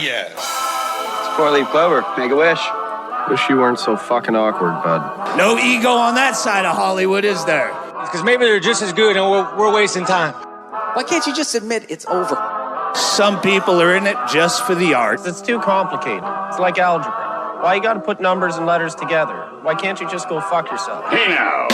yes. It's four-leaf clover. Make a wish. Wish you weren't so fucking awkward, bud. No ego on that side of Hollywood, is there? Because maybe they're just as good and we're wasting time. Why can't you just admit it's over? Some people are in it just for the art. It's too complicated. It's like algebra. Why you gotta put numbers and letters together? Why can't you just go fuck yourself? Hey now.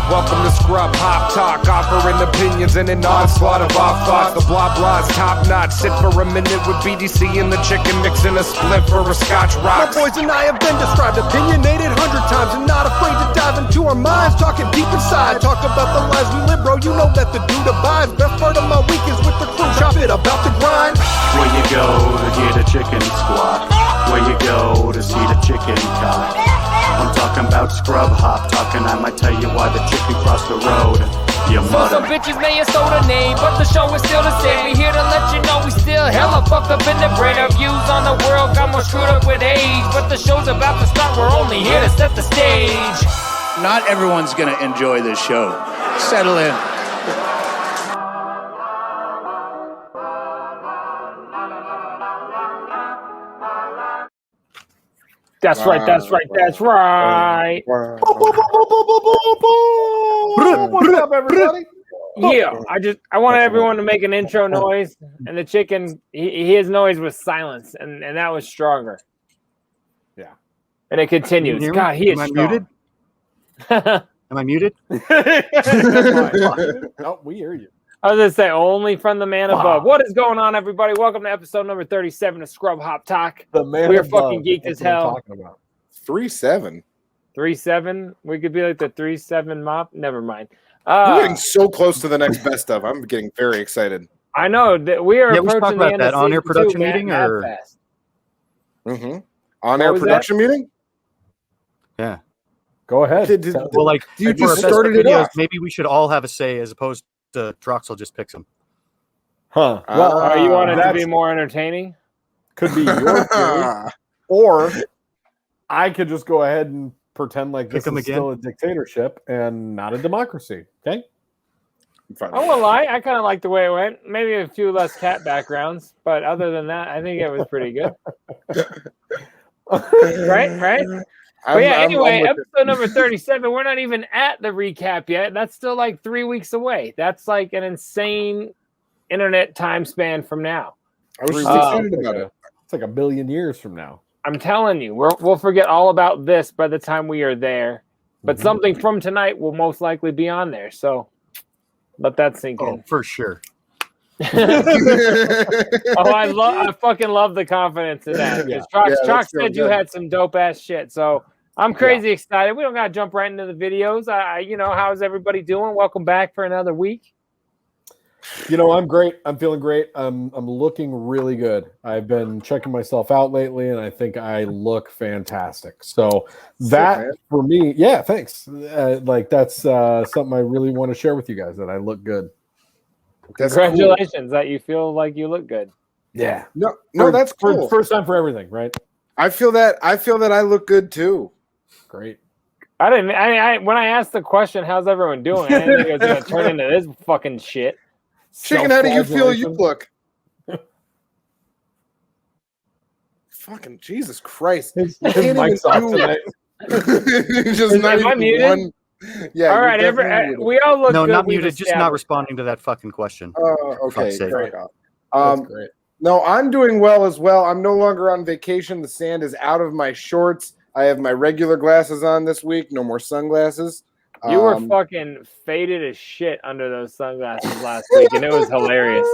Welcome to Scrub Hop Talk, offering opinions and an onslaught of off thoughts. The blah blah's top notch. Sit for a minute with BDC and the chicken, mixing a split for a Scotch rock. My boys and I have been described, opinionated 100 times, and not afraid to dive into our minds, talking deep inside. Talk about the lives we live, bro. You know that the dude abides. Best part of my week is with the crew. Chop it about the grind. Where you go to get a chicken squat? Where you go to see the chicken cock? I'm talking about Scrub Hop talking. I might tell you why the chicken crossed the road. You mother. Some bitches may have sold a name, but the show is still the same. We here to let you know we still hella fucked up in the brain. Our views on the world got more screwed up with age, but the show's about to start. We're only here to set the stage. Not everyone's going to enjoy this show. Settle in. That's right, that's right, that's right. What's up, everybody? Yeah, I want everyone to make an intro noise, and the chicken, his noise was silence, and that was stronger. Yeah. And it continues. God, he is strong. Am I muted? Oh, we hear you. I was going to say, only from the man above. What is going on, everybody? Welcome to episode number 37 of Scrub Hop Talk. The man We're above. fucking geeked as hell. 3-7. 3-7? We could be like the 3-7 mop? Never mind. We're getting so close to the next best of. I'm getting very excited. I know. That we are we should talk about that on-air production meeting or on-air production meeting? Yeah. Go ahead. Well, like you just started it off. Maybe we should all have a say as opposed to Trox just picks them. Huh. Well, you want it to be more entertaining? Could be your theory. Or I could just go ahead and pretend like this is still a dictatorship and not a democracy. Okay? I won't lie. I kind of like the way it went. Maybe a few less cat backgrounds, but other than that, I think it was pretty good. Right? But yeah, anyway, episode number 37, we're not even at the recap yet. That's still like 3 weeks away. That's like an insane internet time span from now. I was just excited about it. It's like a billion years from now. I'm telling you, we'll forget all about this by the time we are there. But something from tonight will most likely be on there. So let that sink in. Oh, for sure. I fucking love the confidence in that. Trox said you had some dope ass shit. So I'm crazy excited. We don't gotta jump right into the videos. How's everybody doing? Welcome back for another week. I'm great. I'm feeling great. I'm looking really good. I've been checking myself out lately, and I think I look fantastic. So that for me, yeah, thanks. That's something I really want to share with you guys, that I look good. That's Congratulations cool. that you feel like you look good. Yeah. No, that's cool. First time for everything, right? I feel that I look good too. Great. When I asked the question, how's everyone doing? I didn't think it was going to turn into this fucking shit. Chicken, how do you feel you look? Fucking Jesus Christ. His mic's off tonight. Just not Am I muted? one. Yeah. All right. We all look good. No, not muted. Just not responding to that fucking question. Okay. Great. That's great. No, I'm doing well as well. I'm no longer on vacation. The sand is out of my shorts. I have my regular glasses on this week. No more sunglasses. You were fucking faded as shit under those sunglasses last week, and it was hilarious.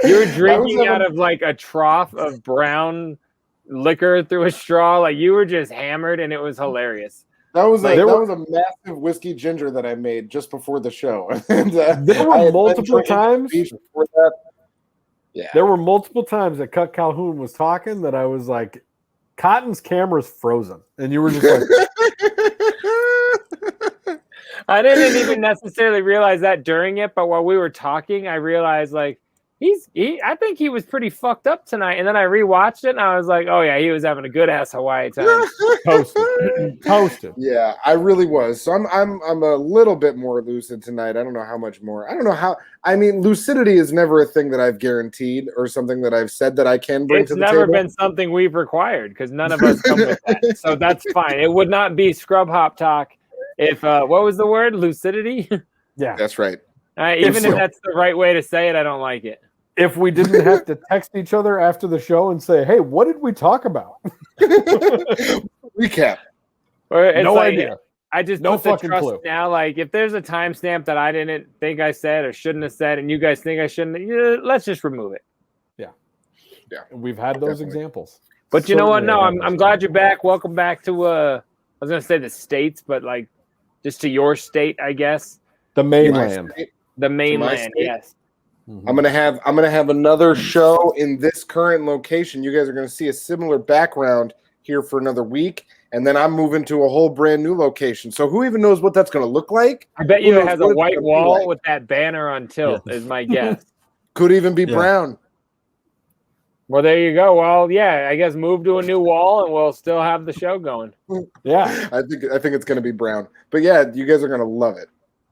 You were drinking out of like a trough of brown liquor through a straw. Like you were just hammered, and it was hilarious. That was a massive whiskey ginger that I made just before the show. And, there were multiple times. Before that. Yeah. There were multiple times that Cut Calhoun was talking that I was like, Cotton's camera's frozen. And you were just like... I didn't even necessarily realize that during it, but while we were talking, I realized like I think he was pretty fucked up tonight. And then I rewatched it and I was like, oh yeah, he was having a good ass Hawaii time. Toasted. Yeah, I really was. So I'm a little bit more lucid tonight. I don't know how much more. I don't know how. I mean, lucidity is never a thing that I've guaranteed or something that I've said that I can bring to the table. It's never been something we've required because none of us come with that. So that's fine. It would not be scrub hop talk if what was the word? Lucidity? Yeah, that's right. Even if that's the right way to say it, I don't like it. If we didn't have to text each other after the show and say, hey, what did we talk about? Recap. No idea. I just no put the fucking trust clue. now. Like, if there's a timestamp that I didn't think I said or shouldn't have said, and you guys think I shouldn't, let's just remove it. Yeah. Yeah. We've had those examples. But you know what? No, I'm glad you're back. Welcome back to, I was going to say the States, but like just to your state, I guess. The mainland. The mainland, yes. Mm-hmm. I'm gonna have another show in this current location. You guys are gonna see a similar background here for another week, and then I'm moving to a whole brand new location. So who even knows what that's gonna look like? I bet you it has a white wall with that banner on tilt, is my guess. Could even be brown. Well, there you go. Well, yeah, I guess move to a new wall, and we'll still have the show going. Yeah, I think it's gonna be brown. But yeah, you guys are gonna love it.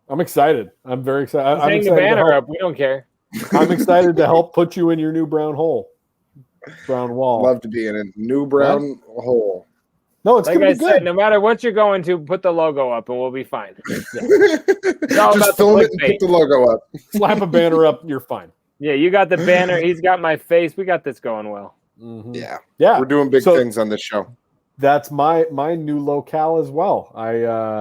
I'm excited. I'm very excited. I'm hang excited the banner up. We don't care. I'm excited to help put you in your new brown hole. Brown wall. Love to be in a new brown hole. No, it's like gonna I be said, good. no matter what you're going to, put the logo up and we'll be fine. Just film it and put the logo up. Slap a banner up, you're fine. Yeah, you got the banner. He's got my face. We got this going well. Mm-hmm. Yeah. We're doing big things on this show. That's my new locale as well. I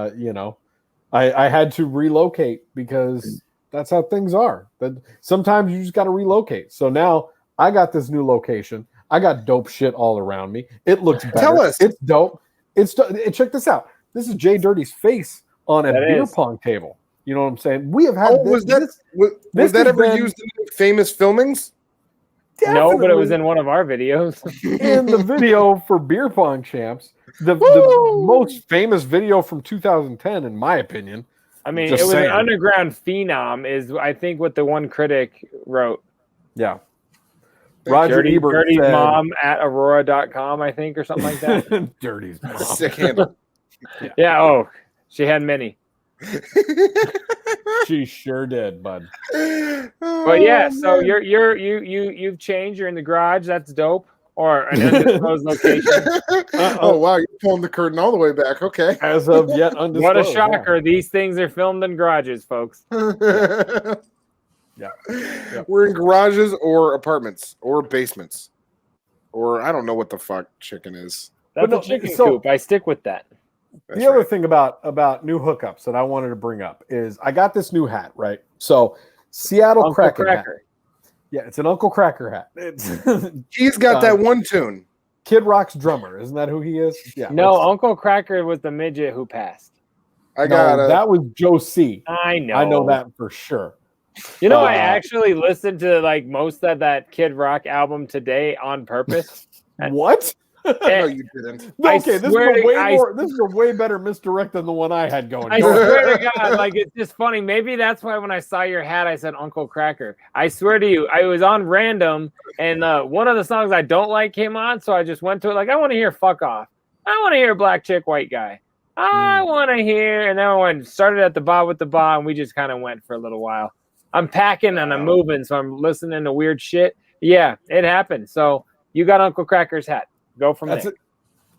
had to relocate because that's how things are. But sometimes you just got to relocate. So now I got this new location. I got dope shit all around me. It looks better. Tell us. It's dope. Check this out. This is JDirty's face on a beer pong table. You know what I'm saying? We have had. Was that ever used in famous filmings? Definitely. No, but it was in one of our videos. In the video for Beer Pong Champs, the most famous video from 2010, in my opinion. I mean, it was an underground phenom, is I think what the one critic wrote. Yeah. Roger Ebert Dirty's said, mom at aurora.com, I think, or something like that. Dirty's mom. Sick handle. Yeah. Oh, she had many. She sure did, bud. But yeah, so you've changed. You're in the garage. That's dope. Or an undisclosed location. Oh wow, you're pulling the curtain all the way back. Okay. As of yet undisclosed. What a shocker! Yeah. These things are filmed in garages, folks. Yeah. We're in garages or apartments or basements, or I don't know what the fuck chicken is. That's a chicken coop. I stick with that. The other thing about new hookups that I wanted to bring up is I got this new hat, right? So Seattle Kraken hat. Yeah, it's an Uncle Cracker hat. He's got that one tune. Kid Rock's drummer, isn't that who he is? Yeah. No, Uncle Cracker was the midget who passed. That was Joe C. I know that for sure. You know, I actually listened to like most of that Kid Rock album today on purpose. What? No, you didn't. Okay, this is a way better misdirect than the one I had going. I swear to God, like it's just funny. Maybe that's why when I saw your hat, I said Uncle Cracker. I swear to you, I was on random, and one of the songs I don't like came on, so I just went to it like I want to hear "Fuck Off." I want to hear "Black Chick, White Guy." I want to hear, and then I went started at the bar with the bar, and we just kind of went for a little while. I'm packing and I'm moving, so I'm listening to weird shit. Yeah, it happened. So you got Uncle Cracker's hat. Go from there.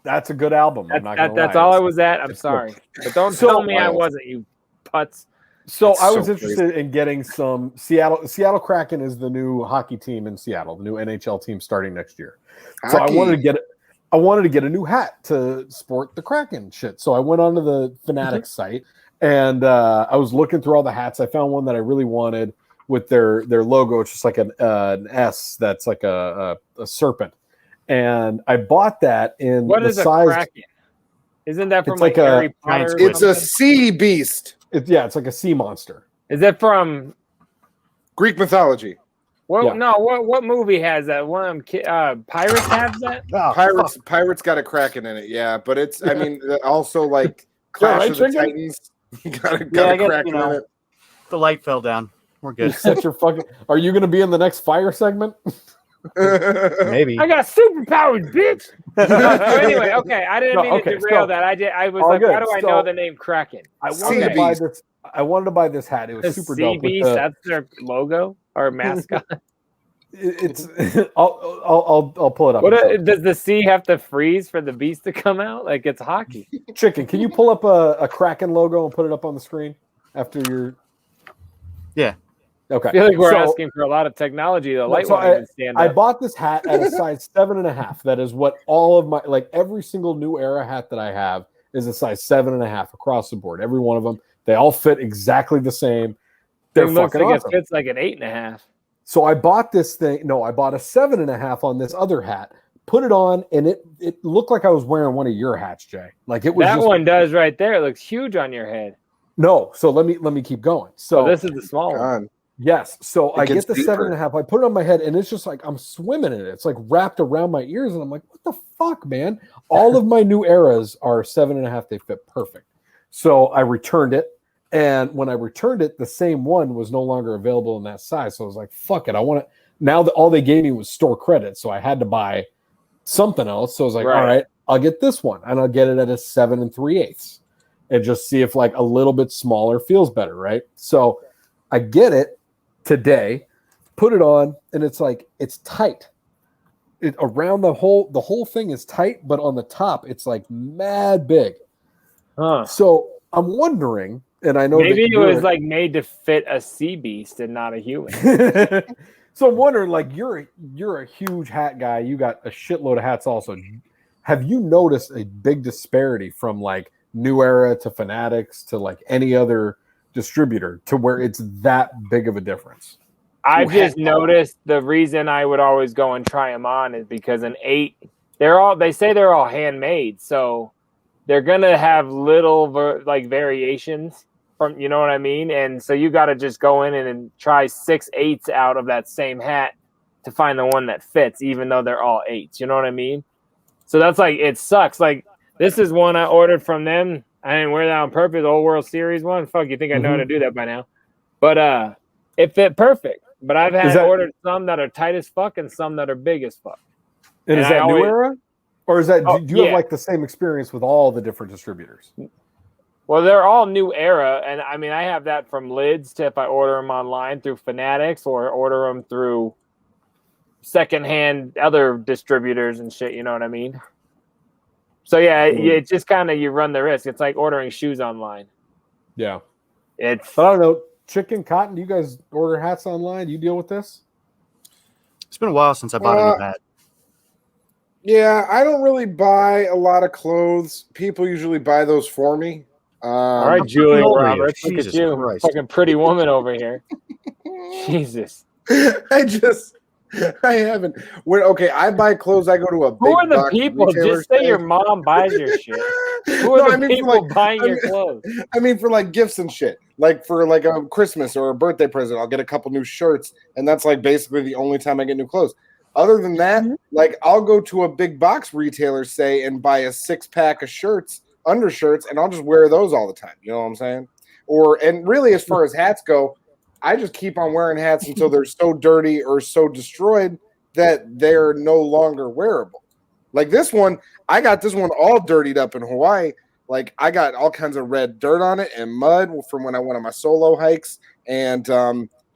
That's a good album. That's all I was at. I'm sorry. But don't tell me I wasn't, you putz. So I was interested in getting some Seattle Kraken is the new hockey team in Seattle, the new NHL team starting next year. So I wanted to get a new hat to sport the Kraken shit. So I went onto the Fanatics site and I was looking through all the hats. I found one that I really wanted with their logo. It's just like an S that's like a serpent. And I bought that in what the is size. A Kraken? Isn't that from like Harry Potter? It's a sea beast. It's like a sea monster. Is it from Greek mythology? Well, yeah. No. What movie has that? One of them, Pirates have that. Oh, Pirates got a Kraken in it. Yeah, but it's. I mean, also like Clash of the Titans got a Kraken in it. The light fell down. We're good. Set your fucking. Are you going to be in the next fire segment? Maybe. I got superpowers, bitch. So anyway, okay, I didn't mean to derail that. I was like, good. why do I know the name Kraken? I wanted to buy this. I wanted to buy this hat. It was The super sea dope. beast, that's their logo or mascot. It's. I'll pull it up. Does the sea have to freeze for the beast to come out? Like it's hockey. Chicken, can you pull up a Kraken logo and put it up on the screen after your? Yeah. Okay. I feel like we're asking for a lot of technology. The light won't even stand up. I bought this hat at a size 7.5. That is what all of my every single New Era hat that I have is a size 7.5 across the board. Every one of them, they all fit exactly the same. They're looks fucking like awesome. it fits like an 8.5. So I bought this thing. No, I bought a 7.5 on this other hat. Put it on, and it looked like I was wearing one of your hats, Jay. Like it was. That one does right there. It looks huge on your head. No, so let me keep going. So this is the small one. Yes. So I get the deeper. 7.5. I put it on my head, and it's just like I'm swimming in it. It's like wrapped around my ears, and I'm like, what the fuck, man? All of my New Eras are 7.5. They fit perfect. So I returned it. And when I returned it, the same one was no longer available in that size. So I was like, fuck it. I want it. Now that all they gave me was store credit. So I had to buy something else. So I was like, all right, I'll get this one. And I'll get it at a 7 3/8 and just see if like a little bit smaller feels better. Right. So I get it today, put it on, and it's like, it's tight. Around the whole thing is tight, but on the top, it's like mad big. So I'm wondering, and I know maybe it was like made to fit a sea beast and not a human. So I'm wondering, like you're a huge hat guy. You got a shitload of hats also. Have you noticed a big disparity from like New Era to Fanatics to like any other distributor to where it's that big of a difference? I just noticed the reason I would always go and try them on is because an 8, they say they're all handmade, so they're gonna have little variations from, you know what I mean? And so you got to just go in and try 6 8s out of that same hat to find the one that fits, even though they're all 8s. You know what I mean? So that's like, it sucks. Like this is one I ordered from them. I didn't wear that on purpose. The old World Series one. Fuck, you think I know how to do that by now? But it fit perfect. But I've ordered some that are tight as fuck and some that are big as fuck. And is that New Era? Or is that, do you have like the same experience with all the different distributors? Well, they're all New Era. And I mean, I have that from Lids to if I order them online through Fanatics or order them through secondhand other distributors and shit. You know what I mean? So yeah, it's just kind of, you run the risk. It's like ordering shoes online. Yeah. I don't know. Chicken, Cotton, do you guys order hats online? Do you deal with this? It's been a while since I bought a new hat. Yeah, I don't really buy a lot of clothes. People usually buy those for me. All right, Julia Roberts, look at you, Christ. fucking pretty woman over here. Jesus. I haven't. Okay, I buy clothes. I go to a big Who are the box people? retailer Just say site. your mom buys your shit. Who are the people buying your clothes? I mean, for like gifts and shit. Like for like a Christmas or a birthday present, I'll get a couple new shirts, and that's like basically the only time I get new clothes. Other than that, like I'll go to a big box retailer, say, and buy a 6-pack of shirts, undershirts, and I'll just wear those all the time. You know what I'm saying? And really, as far as hats go, I just keep on wearing hats until they're so dirty or so destroyed that they're no longer wearable. Like this one, I got this one all dirtied up in Hawaii. Like I got all kinds of red dirt on it and mud from when I went on my solo hikes. And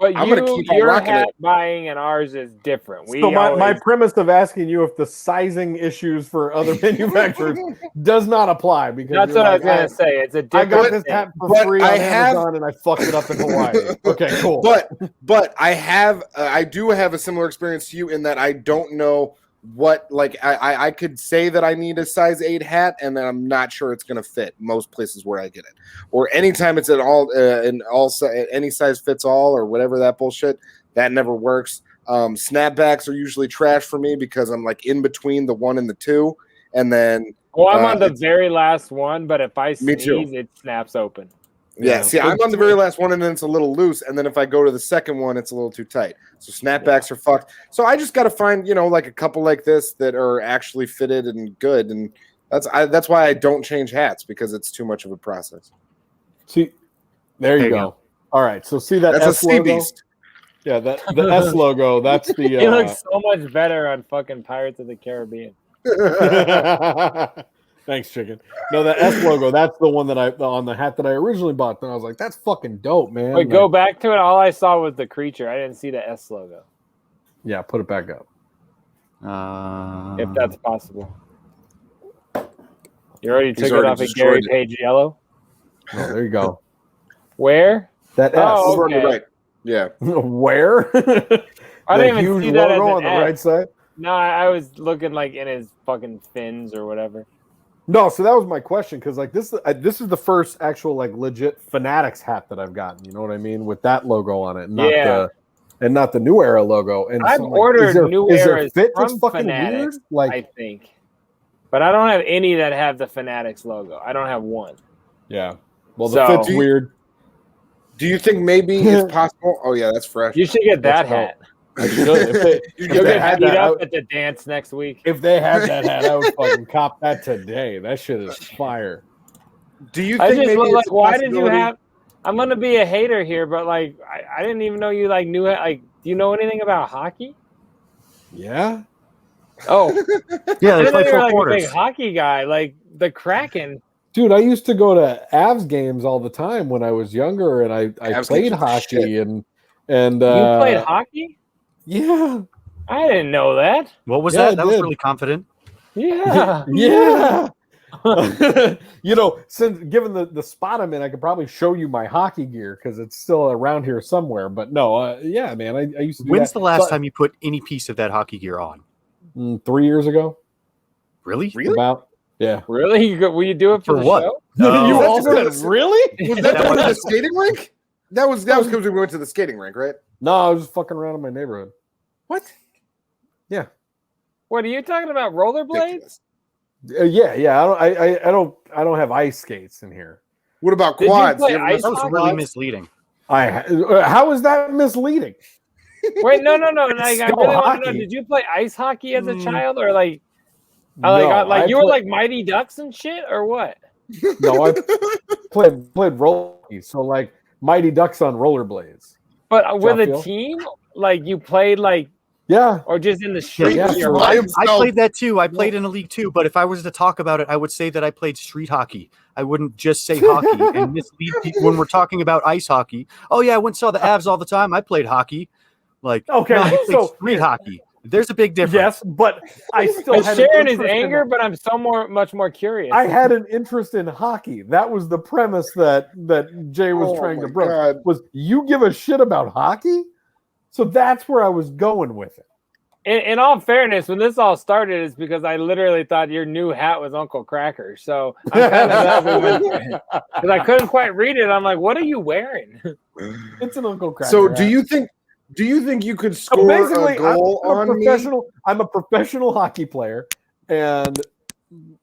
but I'm going to keep on your rocking hat it. buying and ours is different. So my premise of asking you if the sizing issues for other manufacturers does not apply because that's what I was going to say. It's a different. I got this hat for free on Amazon and I fucked it up in Hawaii. Okay, cool. But I do have a similar experience to you in that I don't know what, like I could say that I need a size 8 hat and then I'm not sure it's going to fit most places where I get it, or anytime it's at all any size fits all or whatever that bullshit, that never works. Snapbacks are usually trash for me because I'm like in between the 1 and the 2, and then I'm on the very last one, but if I Me too. sneeze, it snaps open. Yeah, see, I'm on the very last one, and then it's a little loose, and then if I go to the second one, it's a little too tight. So snapbacks are fucked. So I just got to find, like a couple like this that are actually fitted and good, and that's why I don't change hats because it's too much of a process. See, there you go. All right, so see that That's S a sea logo? beast. Yeah, the S logo. That's the. He looks so much better on fucking Pirates of the Caribbean. Thanks, chicken. No, the S logo. That's the one that on the hat that I originally bought. And I was like, "That's fucking dope, man." Wait, go back to it. All I saw was the creature. I didn't see the S logo. Yeah, put it back up. If that's possible. You already took it already off of Gary destroyed Page Yellow. Oh, there you go. Where? That S. Oh, Over on the okay. right. Yeah. Where? I The didn't even huge see that as logo an on the S. right side. No, I was looking like in his fucking fins or whatever. No, so that was my question because like this is the first actual like legit Fanatics hat that I've gotten. You know what I mean, with that logo on it, not the New Era logo. And I've so I'm like, ordered New Eras fit from that's fucking Fanatics, weird? Like, I think, but I don't have any that have the Fanatics logo. I don't have one. yeah. Well, the fit's weird. Do you think maybe it's possible? Oh yeah, that's fresh. You should get that That's hat. I should. You'll get beat up at the dance next week. If they had that hat, I would fucking cop that today. That shit is fire. Do you I think just maybe look it's like, a why did you possibility- have? I'm gonna be a hater here, but like, I didn't even know you like knew it. Like, do you know anything about hockey? Yeah. Oh, Yeah, I they didn't know play you were four like a quarters. big hockey guy, like the Kraken. Dude, I used to go to Avs games all the time when I was younger, and I Avs played games are hockey shit. and You played hockey? yeah, I didn't know that. What was Yeah, I that? That was did. really confident. Yeah. yeah. You know, since given the spot I'm in, I could probably show you my hockey gear because it's still around here somewhere. But no, yeah, man, I used to. Do When's that. the last So- time you put any piece of that hockey gear on? 3 years ago. Really? About yeah. Really? Will you do it for For the what? show? No. You That's also good. said really? Was that going to the skating rink? That was because we went to the skating rink, right? No, I was just fucking around in my neighborhood. What? Yeah. What are you talking about? Rollerblades? Yeah. I don't have ice skates in here. What about Did you quads? play You ever ice That was hockey? really misleading. How is that misleading? Wait, no. Like, I still really want to know. hockey. Did you play ice hockey as a child, or like, No, I you were play- like Mighty Ducks and shit, or what? No, I played roller hockey, so like Mighty Ducks on rollerblades. But with a Feel? team, like you played like, Yeah, or just in the street. Yeah, with your sure. buddies? I played that too. I played in a league too. But if I was to talk about it, I would say that I played street hockey. I wouldn't just say hockey and mislead people when we're talking about ice hockey. Oh yeah, I went and saw the Avs all the time. I played hockey. Like Okay, no, I played so- street hockey. There's a big difference. yes, but I still I'm had an sharing his interest in- anger, but I'm much more curious. I had an interest in hockey. That was the premise that Jay was Oh trying to my broach. God. Was you give a shit about hockey? So that's where I was going with it. In all fairness, when this all started, it's because I literally thought your new hat was Uncle Cracker. So I'm kind of glad we went there. Because I couldn't quite read it. I'm like, what are you wearing? It's an Uncle Cracker. So hat. do you think you could So score basically, a goal I'm a on me? professional. I'm a professional hockey player, and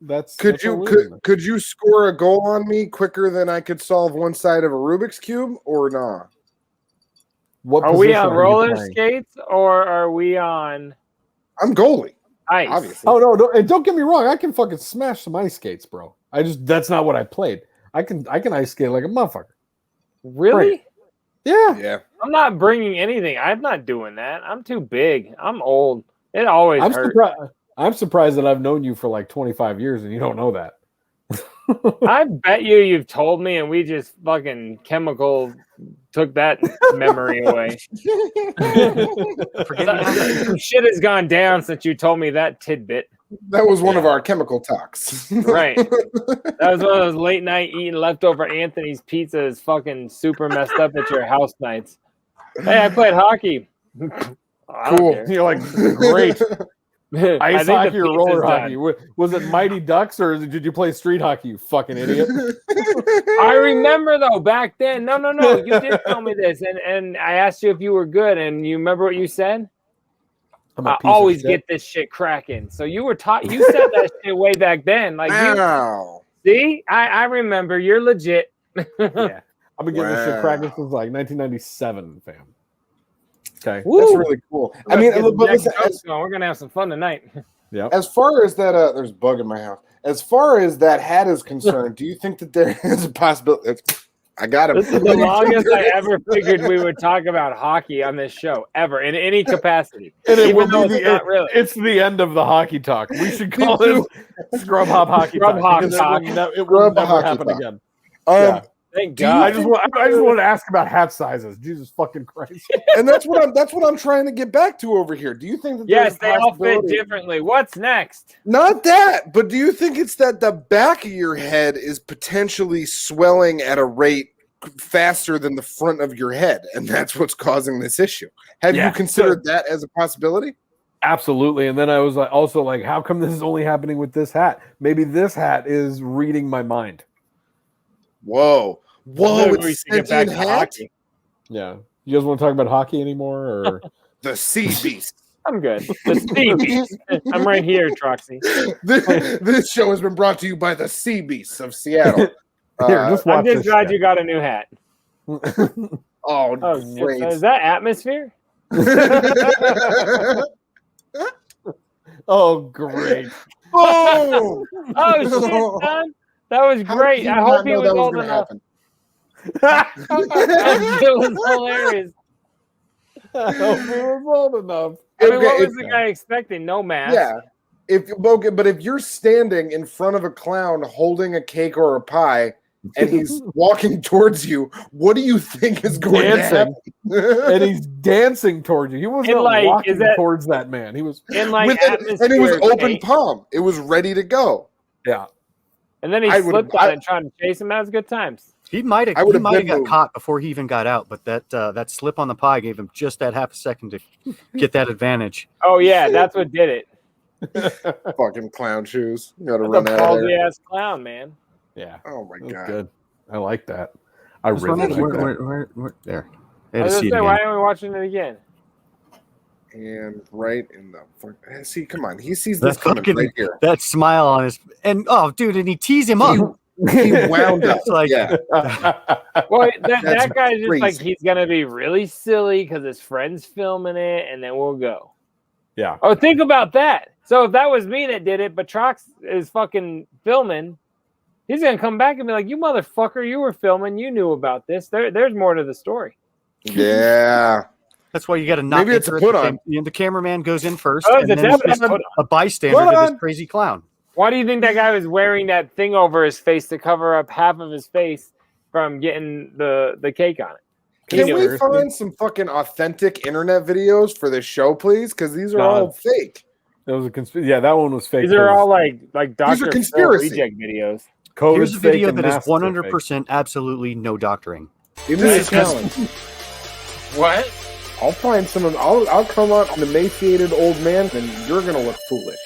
that's Could that's you what we're doing. could you score a goal on me quicker than I could solve one side of a Rubik's cube or not? What Are we position on you roller playing? skates or are we on I'm goalie, ice? obviously. Oh no! And don't get me wrong. I can fucking smash some ice skates, bro. That's not what I played. I can ice skate like a motherfucker. Really? Right. Yeah. Yeah. I'm not bringing anything. I'm not doing that. I'm too big. I'm old. It always hurts. I'm surprised that I've known you for like 25 years and you don't know that. I bet you've told me, and we just fucking chemical took that memory away. Some shit has gone down since you told me that tidbit. That was one of our chemical talks. Right. That was one of those late night eating leftover Anthony's pizza is fucking super messed up at your house nights. Hey, I played hockey. I don't Cool. care. You're like, great. I Ice think hockey the or roller pizza's done. hockey? Was it Mighty Ducks or did you play street hockey, you fucking idiot? I remember though back then. No. You did tell me this, and I asked you if you were good, and you remember what you said? I'm a I piece of always shit. get this shit cracking. So you were taught. You said that shit way back then. Like, Wow. see, I remember. You're legit. Yeah. I've been getting this shit Wow. cracking since like 1997, fam. Okay. Woo. That's really cool. I mean, but listen, we're gonna have some fun tonight. Yep. as far as that, there's a bug in my house. As far as that hat is concerned, do you think that there is a possibility? I got him. This is the longest I ever figured we would talk about hockey on this show ever in any capacity. And it Even will though be not really. It's the end of the hockey talk. We should call it Scrub Hop Hockey Scrub Talk. Hop because Talk. It will Scrub never Hockey happen Talk. again. Thank Do you- God. I just want to ask about hat sizes. Jesus fucking Christ. And that's what I'm trying to get back to over here. Do you think that Yes, they there's a all fit possibility- differently. What's next? Not that, but do you think it's that the back of your head is potentially swelling at a rate faster than the front of your head, and that's what's causing this issue? Have you considered that as a possibility? Absolutely. And then I was also like, how come this is only happening with this hat? Maybe this hat is reading my mind. Whoa, Maybe we it's should get back sentient to hat? hockey. Yeah. You guys want to talk about hockey anymore? Or The sea beast. I'm good. The sea beast. I'm right here, Troxy. This show has been brought to you by the sea beasts of Seattle. Here, just watch I'm just this glad shit. you got a new hat. Oh, Great. Is that atmosphere? Oh, great. Oh, oh shit, son. That was great. I hope he was old enough. It was hilarious. I hope he was old enough. I mean, what was the guy expecting? No mask. Yeah. But if you're standing in front of a clown holding a cake or a pie and he's walking towards you, what do you think is going to happen? And he's dancing towards you. He wasn't walking towards that man. He was in like and it was open palm. It was ready to go. Yeah. And then he slipped on it trying to chase him. That was good times. He might have got caught before he even got out, but that slip on the pie gave him just that half a second to get that advantage. Oh yeah, that's what did it. Fucking clown shoes. You gotta run out of there. Ballsy ass clown, man. Yeah. Oh my god. Good. I like that. I Where, there. I was gonna say, why aren't we watching it again? And right in the see, come on, he sees this coming right here. That smile on his and dude, and he teased him up. He wound up. It's like, yeah. Well, that guy's just crazy. like he's gonna be really silly because his friend's filming it, and then we'll go. Yeah. Oh, think about that. So if that was me that did it, but Trox is fucking filming, he's gonna come back and be like, "You motherfucker, you were filming. You knew about this. There's more to the story." Yeah. That's why you got to not. Maybe it's a put on. The cameraman goes in first, Oh, and then it's just a bystander to this crazy clown. Why do you think that guy was wearing that thing over his face to cover up half of his face from getting the cake on it? Can we find some fucking authentic internet videos for this show, please? Because these are all fake. That was a conspiracy. Yeah, that one was fake. These are all like Dr. conspiracy reject videos. Here's a video that is 100% absolutely no doctoring. Give me a challenge. What? I'll find someone. I'll come on an emaciated old man, and you're gonna look foolish.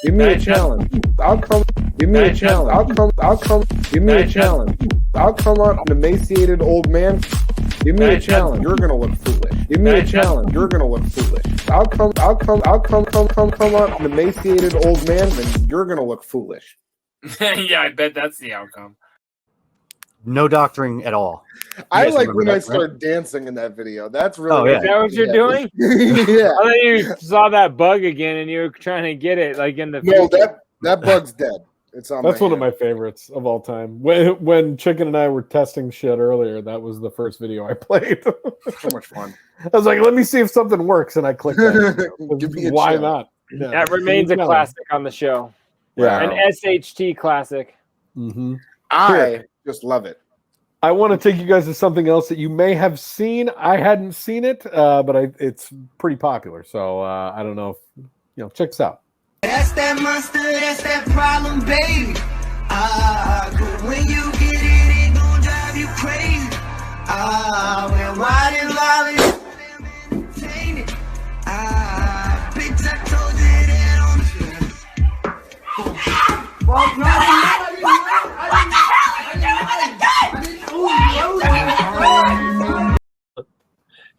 Give me a challenge. I'll come. Give me a challenge. I'll come. Give me a challenge. I'll come on an emaciated old man. Give me a challenge. You're gonna look foolish. Give me a challenge. You're gonna look foolish. I'll come on an emaciated old man, and you're gonna look foolish. Yeah, I bet that's the outcome. No doctoring at all. I like when I start dancing in that video. That's really. Is that what you're doing? Yeah. I thought you saw that bug again and you were trying to get it like in the No, future. that bug's dead. It's on. That's my one of my favorites of all time. When Chicken and I were testing shit earlier, that was the first video I played. So much fun. I was like, let me see if something works, and I clicked that. Give me a Why challenge. not? Yeah. That remains a classic on the show. Yeah. An SHT classic. Mm-hmm. I just love it. I want to take you guys to something else that you may have seen. I hadn't seen it, but it's pretty popular. So I don't know if, check this out. That's that monster, that's that problem, baby. When you get it, it gon' drive you crazy. When wide and loud entertaining. Bitch, I told you that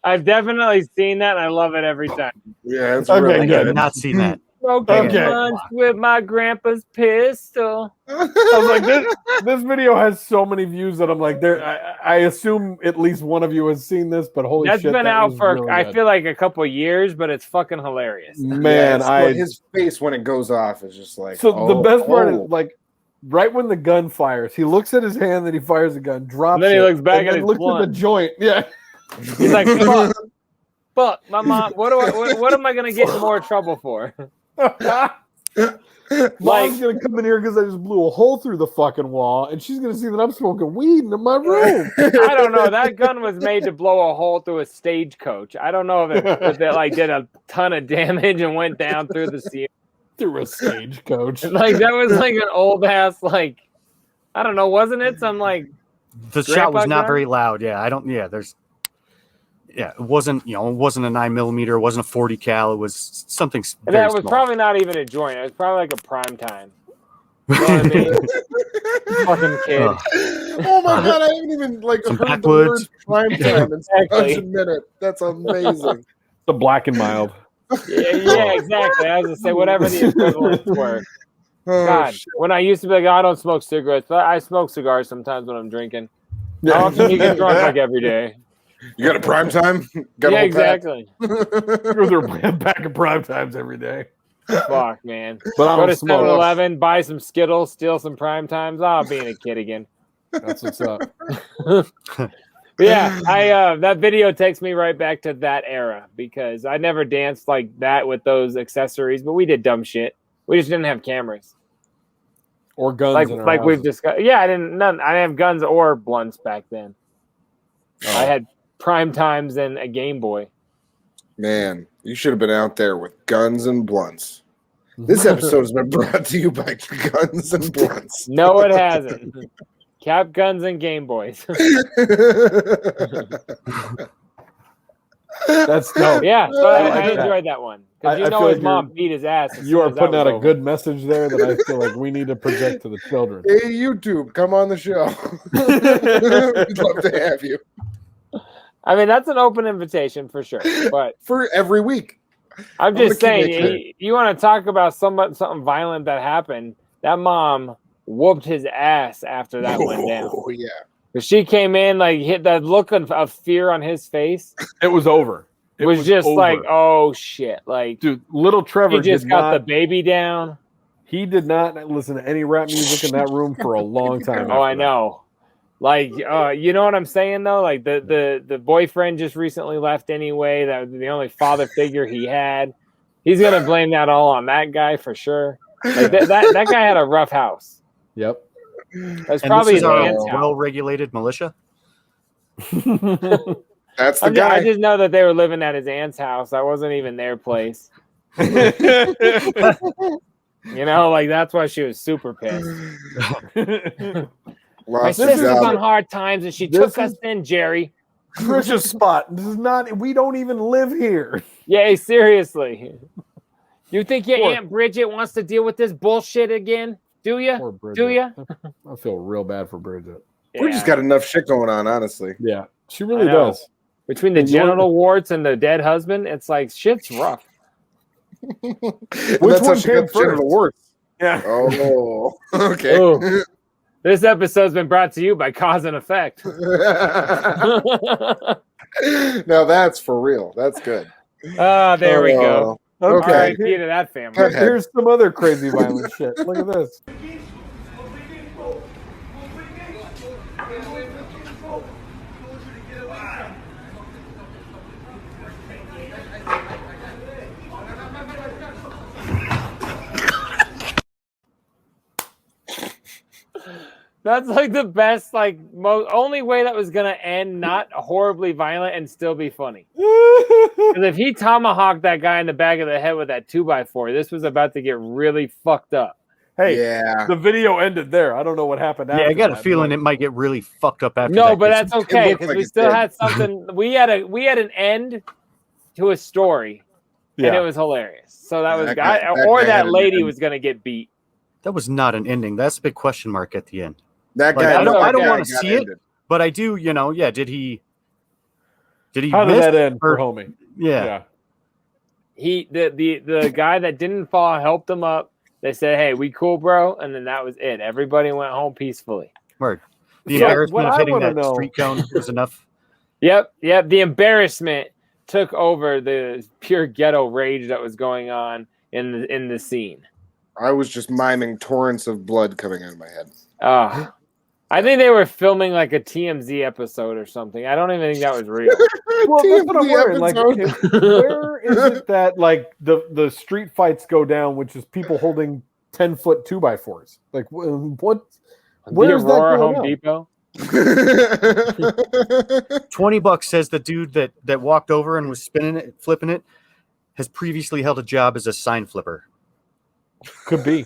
I've definitely seen that and I love it every time. Yeah, it's Okay, really good. I have not seen that. Smoking Okay. blunts with my grandpa's pistol. I was like, this video has so many views that I'm like, I assume at least one of you has seen this, but holy That's shit, been that out was for really I good. feel like a couple years, but it's fucking hilarious. Man, his face when it goes off is just like. So the best part is like, right when the gun fires, he looks at his hand, then he fires the gun, drops And then he it, looks back and at then his looks blunt. at the joint. Yeah. He's like, fuck, my mom. What am I gonna get in more trouble for? Mom's gonna come in here because I just blew a hole through the fucking wall, and she's gonna see that I'm smoking weed in my room. I don't know. That gun was made to blow a hole through a stagecoach. I don't know if it like did a ton of damage and went down through the ceiling. Through a stagecoach. Like that was like an old ass like I don't know, wasn't it? Some like the shot was not gun? very loud. Yeah, it wasn't, it wasn't a 9mm, it wasn't a 40 cal. It was something. And that was probably not even a joint. It was probably like a prime time. You know what I mean? Fucking kid. Oh my god, I haven't even Some heard backwoods. the word prime time in such a minute. That's amazing. The black and mild. Yeah, exactly. I was gonna say whatever the equivalents were. Oh, God, shit. when I used to be like, I don't smoke cigarettes, but I smoke cigars sometimes when I'm drinking. How often do you get drunk? Like every day. You got a prime time? Got a Yeah, whole pack? exactly. They're back at prime times every day. Fuck, man. But I Go don't to smoke. 7-Eleven, buy some Skittles, steal some prime times. Oh, being a kid again. That's what's up. Yeah, I that video takes me right back to that era because I never danced like that with those accessories, but we did dumb shit. We just didn't have cameras Or guns. like in our like we've houses. discussed. Yeah, I didn't have guns or blunts back then. Oh. I had prime times and a Game Boy. Man, you should have been out there with guns and blunts. This episode has been brought to you by Guns and Blunts. No, it hasn't. Cap guns and Game Boys. That's dope. Yeah, so I I like that. enjoyed that one because I feel his like mom beat his ass. as You soon are as that putting was out a over. good message there that I feel like we need to project to the children. Hey, YouTube, come on the show. We'd love to have you. I mean, that's an open invitation for sure. But for every week. I'm just gonna keep saying, it you want to talk about something violent that happened. That mom whooped his ass after that went down. Oh, yeah. Because she came in, like, hit that look of fear on his face. It was over. It was just over. like, oh, shit. Like, dude, little Trevor he just did got not, the baby down. He did not listen to any rap music in that room for a long time. Oh, I know. Like, you know what I'm saying, though? Like, the boyfriend just recently left anyway. That was the only father figure he had. He's going to blame that all on that guy for sure. Like, that guy had a rough house. Yep. That's probably his aunt's house. Well-regulated militia. That's the I guy. just know that they were living at his aunt's house. That wasn't even their place. You know, like that's why she was super pissed. My Lost his sister's job. on hard times and she took us in, Jerry. Trisha's spot. This is not. We don't even live here. Yeah, seriously. You think your Poor- Aunt Bridget wants to deal with this bullshit again? Do you? Poor Bridget. Do you? I feel real bad for Bridget. We just got enough shit going on, honestly. Yeah, she really I know. does. Between the And you want- genital warts and the dead husband, it's like shit's rough. And Which that's how one she came got the genital first? warts. Yeah. Oh, okay. Ooh. This episode's been brought to you by Cause and Effect. Now that's for real. That's good. Ah, there we go. Okay. R.I.P. to that family. Here's some other crazy violent shit. Look at this. That's like the best, like only way that was gonna end not horribly violent and still be funny. Because if he tomahawked that guy in the back of the head with that 2x4, this was about to get really fucked up. Hey, Yeah. the video ended there. I don't know what happened after. Yeah, I got a that, feeling but- it might get really fucked up after No, that. but 'cause that's okay looked because like we it still did. had something. We had an end to a story, and Yeah. it was hilarious. So that was That guy- that or guy had that an lady end. was gonna get beat. that was not an ending. That's a big question mark at the end. That Like, guy. I don't that guy want to got see it, ended. but I do. Yeah. Did he? How did miss that end for or- homie? Yeah. The guy that didn't fall helped him up. They said, "Hey, we cool, bro," and then that was it. Everybody went home peacefully. Word. The Yeah, embarrassment what of I hitting wanna that know- street cone was enough. Yep. The embarrassment took over the pure ghetto rage that was going on in the scene. I was just miming torrents of blood coming out of my head. I think they were filming like a TMZ episode or something. I don't even think that was real. Well, that's what I'm wondering. Like, where is it that like the street fights go down, which is people holding 10-foot 2x4s? Like, what? Where's that Aurora going Home on? Depot? $20 says the dude that walked over and was flipping it, has previously held a job as a sign flipper. Could be.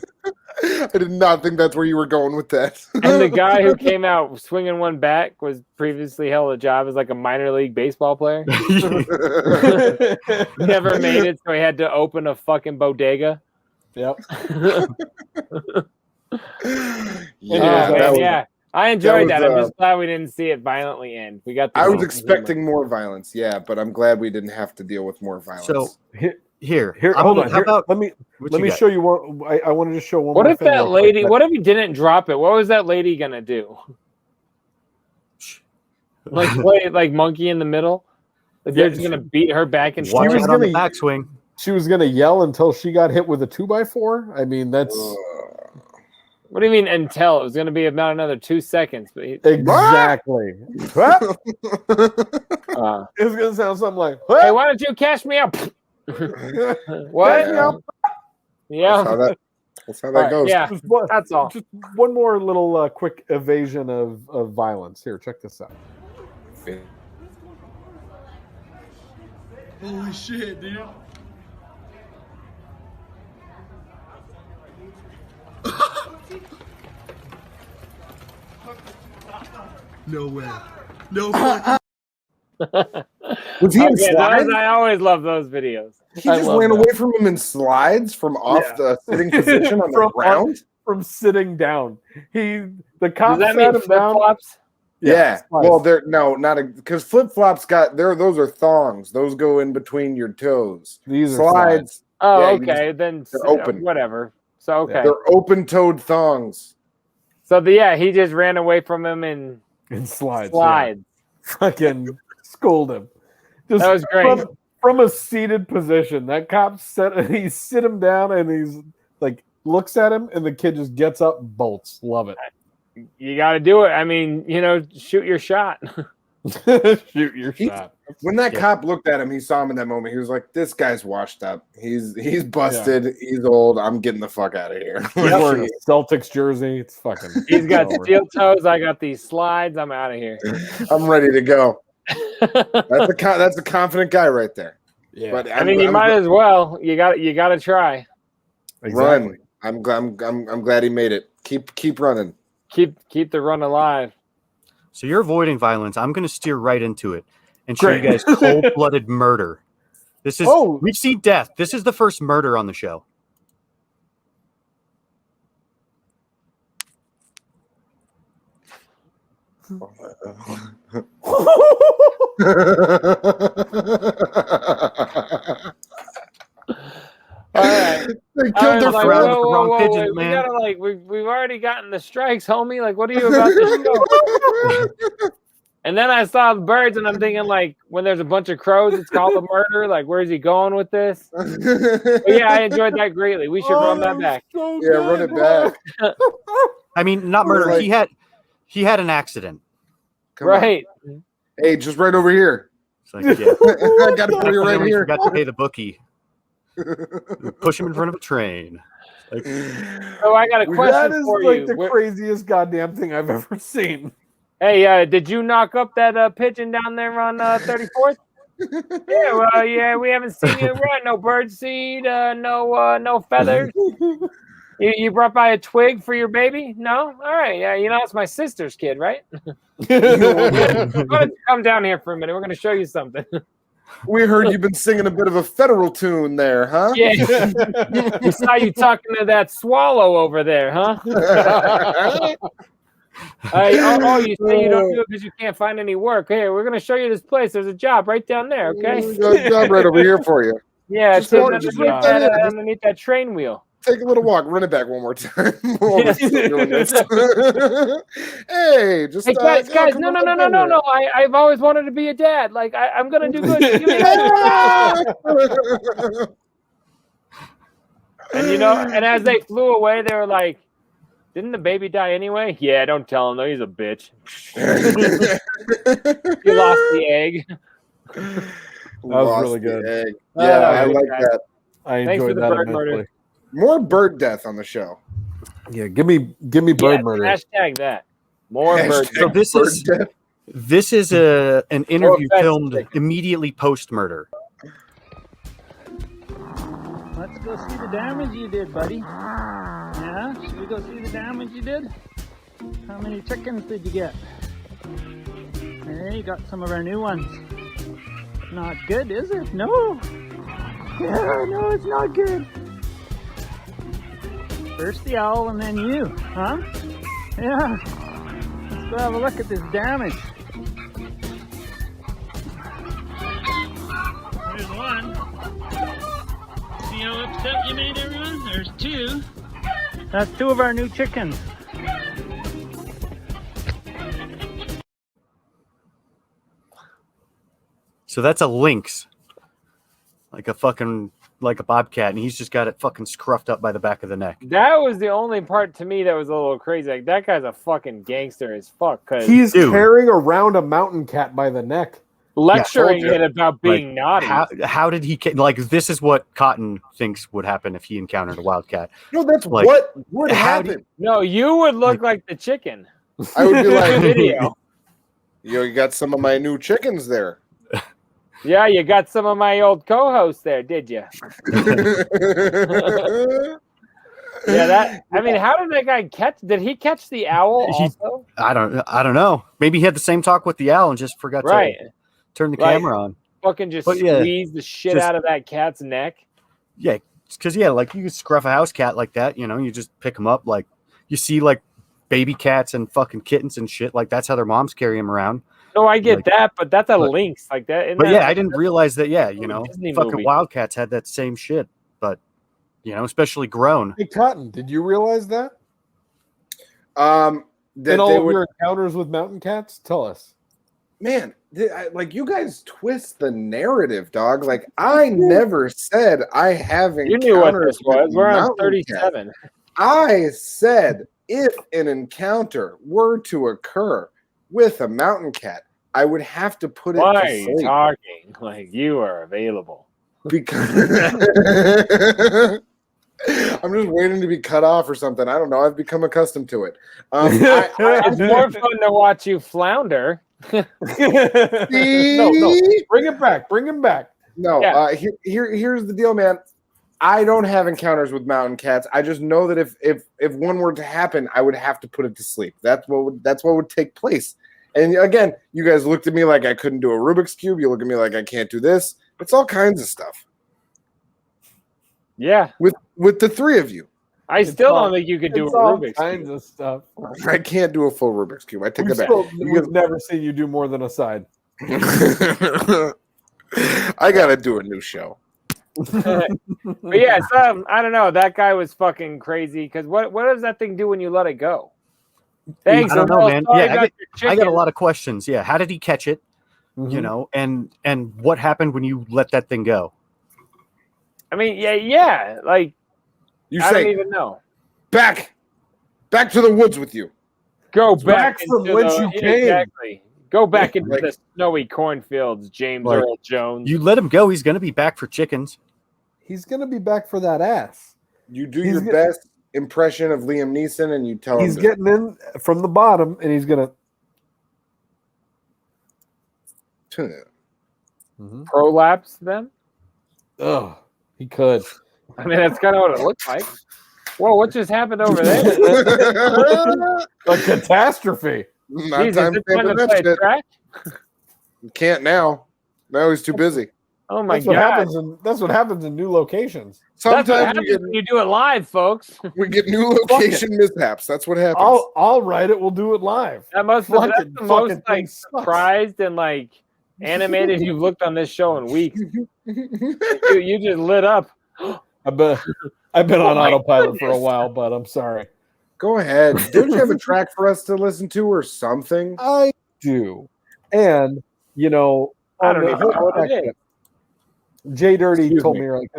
I did not think that's where you were going with that. And the guy who came out swinging one back was previously held a job as like a minor league baseball player. Never made it, so he had to open a fucking bodega. Yep. Yeah. I enjoyed that. I'm just glad we didn't see it violently end. We got. I was expecting more violence, yeah, but I'm glad we didn't have to deal with more violence. So here, hold on. How about let me show you one. I wanted to show one. What more if thing that real lady? quick. What if he didn't drop it? What was that lady gonna do? Like play like monkey in the middle? Like they're just gonna beat her back and watch out on the backswing? She was gonna yell until she got hit with a 2x4. I mean, that's. What do you mean until? It was going to be about another 2 seconds. But Exactly. It's going to sound something like, hey, why don't you cash me out? What? Yeah. That's how that goes. Yeah, that's all. Just one more little quick evasion of violence. Here, check this out. Holy shit, dude. No way. No fucking. Was he in Okay, slides? I always love those videos. He just ran away from him in slides from off the sitting position on the ground? From sitting down. The Does cop that sat mean him down. flip-flops? Yeah. Well, because flip flops those are thongs. Those go in between your toes. These are slides. Oh, Yeah, okay. Then they're open. Whatever. So okay. They're open-toed thongs. So he just ran away from him in slides. Slides. Yeah. Fucking scold him. Just That was great. From a seated position. That cop he sit him down and he's like looks at him and the kid just gets up, bolts. Love it. You got to do it. I mean, shoot your shot. Shoot your shot. When that cop looked at him, he saw him in that moment. He was like, "This guy's washed up. He's busted. Yeah. He's old. I'm getting the fuck out of here." He's wearing a Celtics jersey. It's fucking. He's got steel toes. I got these slides. I'm out of here. I'm ready to go. That's a confident guy right there. Yeah. But you might as well. You got to try. Exactly. Run. I'm glad he made it. Keep running. Keep the run alive. So you're avoiding violence. I'm going to steer right into it and show you guys cold-blooded murder. This is we've seen death. This is the first murder on the show. All right. They killed their friend. Wrong pigeons, man. We gotta we've already gotten the strikes, homie. Like, what are you about to show? And then I saw the birds, and I'm thinking, like, when there's a bunch of crows, it's called a murder. Like, where's he going with this? But yeah, I enjoyed that greatly. We should run that back. So run it back. I mean, not murder. Like, he had an accident. Right. On. Hey, just right over here. It's like, yeah. I got to put you right here. Forgot to pay the bookie. Push him in front of a train. Like, so I got a question for you. That is like the craziest goddamn thing I've ever seen. Hey, did you knock up that pigeon down there on 34th? Yeah, we haven't seen you run. No bird seed, no feathers. You brought by a twig for your baby? No? All right, yeah, it's my sister's kid, right? Come down here for a minute. We're going to show you something. We heard you've been singing a bit of a federal tune there, huh? Yeah. We saw you talking to that swallow over there, huh? You say you don't do it because you can't find any work. Hey, we're going to show you this place. There's a job right down there, okay? There's a job right over here for you. Yeah, it's underneath that train wheel. Take a little walk. Run it back one more time. Doing this. Hey, just hey, guys, no. I've always wanted to be a dad. Like, I'm going to do good. And and as they flew away, they were like, "Didn't the baby die anyway?" Yeah, don't tell him though. He's a bitch. He lost the egg. That was really good. Yeah, I like that. I enjoyed that immensely. Murder. More bird death on the show. Yeah, give me bird murder. Hashtag that. More bird. So this is an interview filmed immediately post murder. Let's go see the damage you did, buddy. Yeah? Should we go see the damage you did? How many chickens did you get? Hey, you got some of our new ones. Not good, is it? No. Yeah, no, it's not good. First the owl and then you, huh? Yeah. Let's go have a look at this damage. There's one. See how upset you made everyone? There's two. That's two of our new chickens. So that's a lynx, like a bobcat, and he's just got it fucking scruffed up by the back of the neck. That was the only part to me that was a little crazy. Like, that guy's a fucking gangster as fuck. Cause He's carrying around a mountain cat by the neck, lecturing it about being naughty. How did he like? This is what Cotton thinks would happen if he encountered a wildcat. No, that's like, what would happen. No, you would look like the chicken. I would be like, video. You got some of my new chickens there. Yeah, you got some of my old co-hosts there, did you? Yeah, I mean, how did that guy catch? Did he catch the owl also? I don't know. Maybe he had the same talk with the owl and just forgot to turn the camera on. Fucking just squeeze the shit out of that cat's neck. Yeah, because like you could scruff a house cat like that. You just pick them up. Like you see like baby cats and fucking kittens and shit. Like that's how their moms carry them around. No, I get that, but that's a lynx like that. But I didn't realize that. Yeah, Disney fucking movie. wildcats had that same shit. But especially grown. Hey, Cotton, did you realize that? That in all of your encounters with mountain cats, tell us. Man, like you guys twist the narrative, dog. Like I never said I have encounters. You knew what this was. We're on mountain 37. cats. I said if an encounter were to occur with a mountain cat, I would have to put it Why to are you sleep. talking like you are available? Because I'm just waiting to be cut off or something. I don't know. I've become accustomed to it. It's more fun to watch you flounder. No, bring it back. Bring him back. No, here's the deal, man. I don't have encounters with mountain cats. I just know that if one were to happen, I would have to put it to sleep. That's what would take place. And again, you guys looked at me like I couldn't do a Rubik's Cube. You look at me like I can't do this. It's all kinds of stuff. Yeah. With the three of you. I still don't think you could do a Rubik's kinds of stuff. I can't do a full Rubik's Cube. I take it back. We've never seen you do more than a side. I gotta do a new show. But yeah, so I don't know. That guy was fucking crazy. Because what does that thing do when you let it go? Thanks. I don't know, man. Yeah, I got a lot of of questions. Yeah, how did he catch it? And what happened when you let that thing go? I mean, yeah. Like I don't even know. Back to the woods with you. Go back from whence you came. Exactly. Go back into the snowy cornfields, James Earl Jones. You let him go, he's going to be back for chickens. He's going to be back for that ass. You do your best impression of Liam Neeson, and you tell him he's getting in from the bottom, and he's going to prolapse them. Oh, he could. I mean, that's kind of what it looks like. Whoa, what just happened over there? A catastrophe. Not Jesus, time it's to time to that play shit. track? You can't now. Now he's too busy. Oh my That's what god! that's what happens in new locations. That's what Sometimes happens when you do it live, folks. we get new location mishaps. That's what happens. I'll write it. We'll do it live. That's the most like sucks. surprised and like animated you've looked on this show in weeks. you just lit up. I've been on autopilot for a while, but I'm sorry. Go ahead. Don't you have a track for us to listen to or something? I do. And, I don't even know what it is. JDirty told me, like,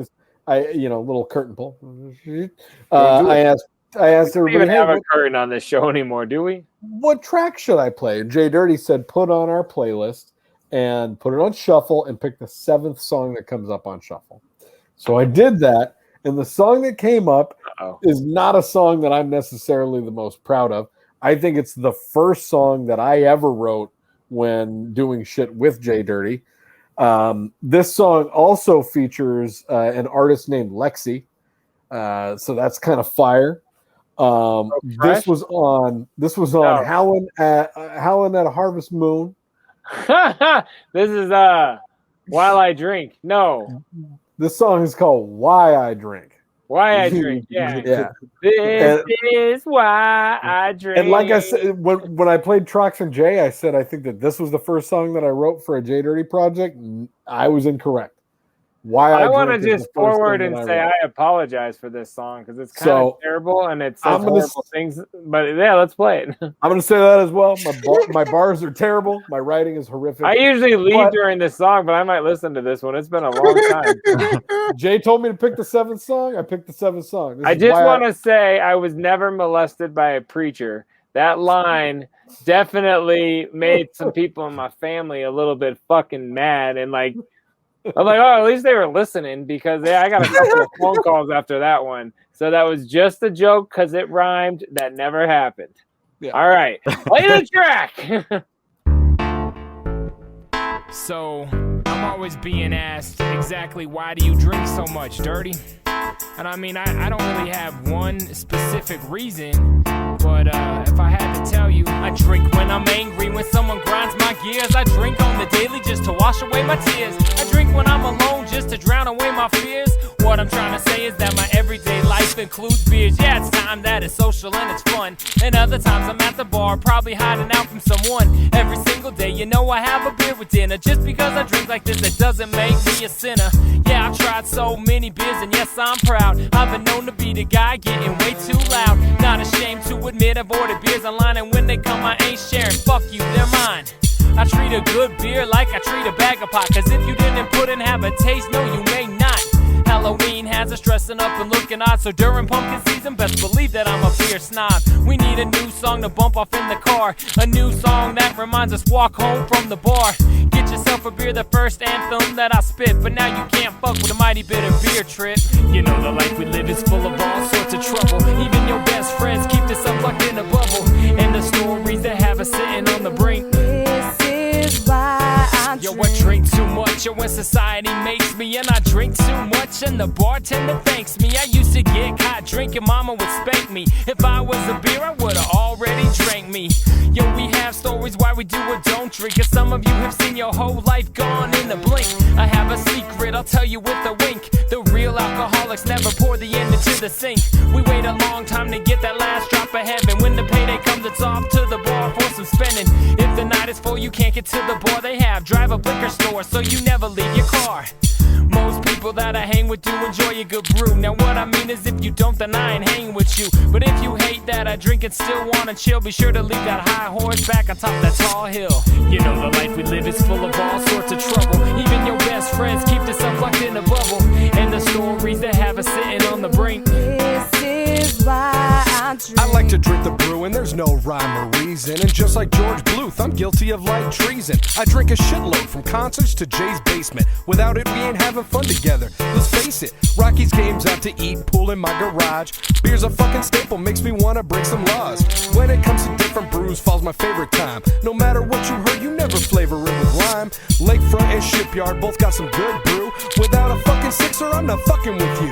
little curtain pull. I asked everybody, We don't hey, have a curtain on this show anymore, do we? what track should I play? And JDirty said, put on our playlist and put it on shuffle and pick the 7th song that comes up on shuffle. So I did that, and the song that came up is not a song that I'm necessarily the most proud of. I think it's the first song that I ever wrote when doing shit with JDirty. This song also features an artist named Lexi, so that's kind of fire. This was on Howlin' at Harvest Moon. This is While I Drink. No. This song is called Why I Drink. Why I Drink, yeah. Yeah. This is why I drink. And like I said, when I played Trox and Jay, I said I think that this was the first song that I wrote for a JDirty project. I was incorrect. I want to just forward and say I apologize for this song because it's kind of terrible and it says horrible things. But yeah, let's play it. I'm going to say that as well. My bars are terrible. My writing is horrific. I usually leave during this song, but I might listen to this one. It's been a long time. Jay told me to pick the 7th song. I picked the 7th song. I just want to say I was never molested by a preacher. That line definitely made some people in my family a little bit fucking mad and like. I'm like, oh, at least they were listening because I got a couple of phone calls after that one. So that was just a joke because it rhymed. That never happened. Yeah. All right. Play the track. So I'm always being asked exactly why do you drink so much, Dirty? And I mean, I don't really have one specific reason, but if I had to tell you, I drink when I'm angry, when someone grinds my gears. I drink on the daily just to wash away my tears. I drink when I'm alone just to drown away my fears. What I'm trying to say is that my everyday life includes beers. Yeah, it's time that is social and it's fun. And other times I'm at the bar, probably hiding out from someone. Every single day, you know I have a beer with dinner. Just because I drink like this, it doesn't make me a sinner. Yeah, I've tried so many beers and yes, I'm proud. I've been known to be the guy getting way too loud. Not ashamed to admit I've ordered beers online, and when they come I ain't sharing. Fuck you, they're mine. I treat a good beer like I treat a bag of pot, cause if you didn't put and have a taste, no you may not. Halloween has us dressing up and looking odd, so during pumpkin season, best believe that I'm a beer snob. We need a new song to bump off in the car, a new song that reminds us walk home from the bar. Get yourself a beer, the first anthem that I spit, but now you can't fuck with a mighty bitter beer trip. You know the life we live is full of all sorts of trouble. Even your best friends keep this up locked in a bubble, and the stories that have us sitting on the brink. This is why I drink. Yo, I drink too much, when society makes me, and I drink too much, and the bartender thanks me. I used to get caught drinking, mama would spank me. If I was a beer, I would've already drank me. Yo, we have stories why we do or don't drink, and some of you have seen your whole life gone in a blink. I have a secret, I'll tell you with a wink. The real alcoholics never pour the end into the sink. We wait a long time to get that last drop of heaven. When the payday comes, it's off to the bar for some spending. If the night is full, you can't get to the bar. They have drive-up liquor stores, so you never leave your car. Most people that I hang with do enjoy a good brew. Now what I mean is if you don't, then I ain't hanging with you. But if you hate that I drink and still wanna chill, be sure to leave that high horse back on top that tall hill. You know the life we live is full of all sorts of trouble. Even your best friends keep this up locked in a bubble, and the stories that have us sitting on the brink. This is why I drink. I like to drink the brew and there's no rhyme or reason. And just like George Bluth, I'm guilty of light treason. I drink a shitload from concerts to Jay's basement. Without it, we ain't having fun together. Let's face it, Rocky's game's out to eat, pool in my garage. Beer's a fucking staple, makes me wanna break some laws. When it comes to different brews, fall's my favorite time. No matter what you heard, you never flavor it with lime. Lakefront and Shipyard both got some good brew. Without a fucking sixer, I'm not fucking with you.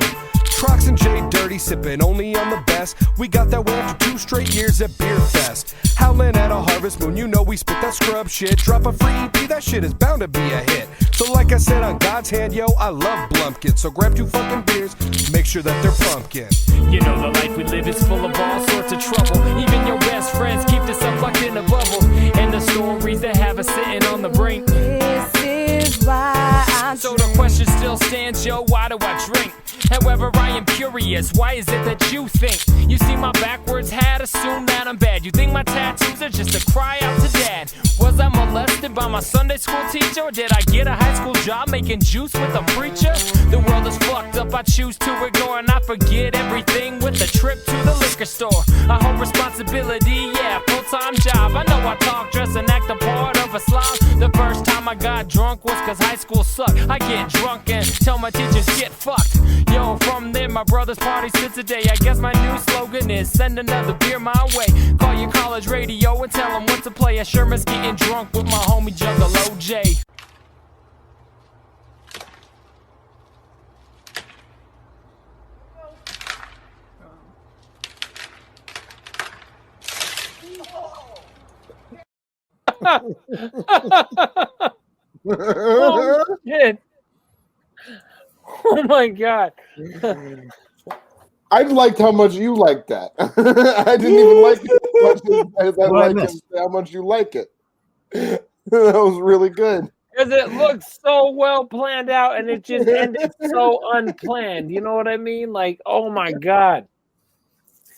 Trox and JDirty, sipping only on the best. We got that way after 2 straight years at Beer Fest. Howlin' at a Harvest Moon, you know we spit that scrub shit. Drop a free EP, that shit is bound to be a hit. So like I said, on God's hand, yo, I love Blumpkin. So grab 2 fucking beers, make sure that they're pumpkin. You know the life we live is full of all sorts of trouble. Even your best friends keep this up locked in a bubble, and the stories that have us sitting on the brink. This is why I drink. So the question still stands, yo, why do I drink? However I am curious, why is it that you think you see my backwards hat, assume that I'm bad? You think my tattoos are just a cry out to dad? Was I molested by my Sunday school teacher, or did I get a high school job making juice with a preacher? The world is fucked up, I choose to ignore, and I forget everything with a trip to the liquor store. I hold responsibility, yeah, full-time job. I know I talk, dress, and act a part of a slob. The first time I got drunk was cause high school sucked. I get drunk and tell my teachers get fucked. Yo, from there my brother's party since today. I guess my new slogan is send another beer my way. Call your college radio and tell them what to play. I sure miss getting drunk with my homie Jungle OJ. Oh, shit. Oh my god. I liked how much you liked that. I didn't even like it as much as I like it, how much you like it. That was really good. Because it looked so well planned out and it just ended so unplanned. You know what I mean? Like, oh my god.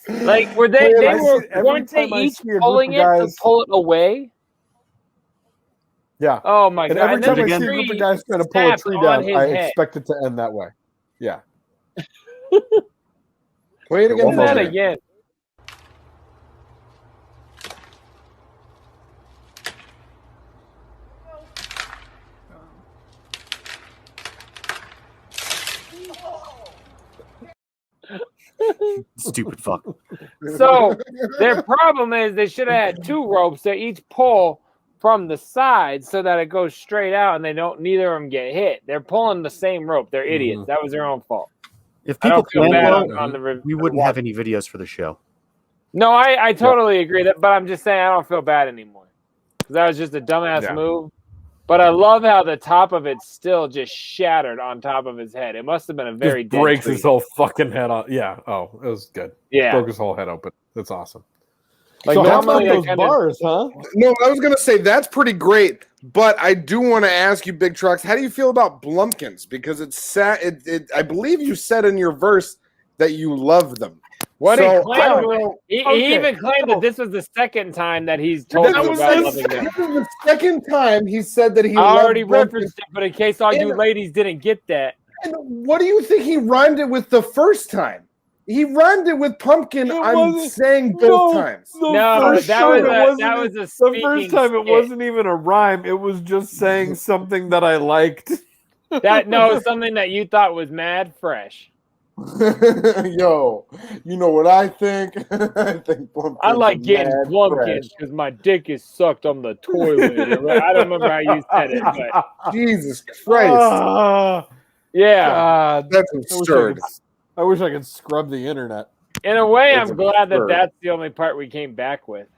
Like, weren't they each pulling it to pull it away? Yeah. Oh my god. Every time I see a group of guys trying to pull a tree down, I expect it to end that way. Yeah. Play it again. Do that again. Stupid fuck. So their problem is they should have had two ropes that each pull from the side so that it goes straight out and neither of them get hit. They're pulling the same rope. They're idiots. That was their own fault. If people feel bad we wouldn't have any videos for the show. No, I totally agree that, but I'm just saying I don't feel bad anymore. That was just a dumbass move. But I love how the top of it still just shattered on top of his head. It must have been a very just breaks his whole fucking head off. Yeah. Oh, it was good. Yeah. Broke his whole head open. That's awesome. Like, so how about normally those bars, huh? No, I was gonna say that's pretty great, but I do want to ask you, Big Trox, how do you feel about Blumpkins? Because I believe you said in your verse that you love them. What So, he I claimed, don't know. he even claimed that this was the second time that he's told you about loving them. This is the second time he said that he I already loved referenced it, but in case all you ladies didn't get that. And what do you think he rhymed it with the first time? He rhymed it with pumpkin. I'm saying both times. No, that was a the speaking first time it skit. wasn't even a rhyme. It was just saying something that I liked. Something that you thought was mad fresh. Yo, you know what I think? I think Blumpkins I like getting mad Blumpkins because my dick is sucked on the toilet. I don't remember how you said it, but Jesus Christ. Yeah. God, that's absurd. I wish I could scrub the internet. In a way, That's I'm glad that absurd. that's the only part we came back with.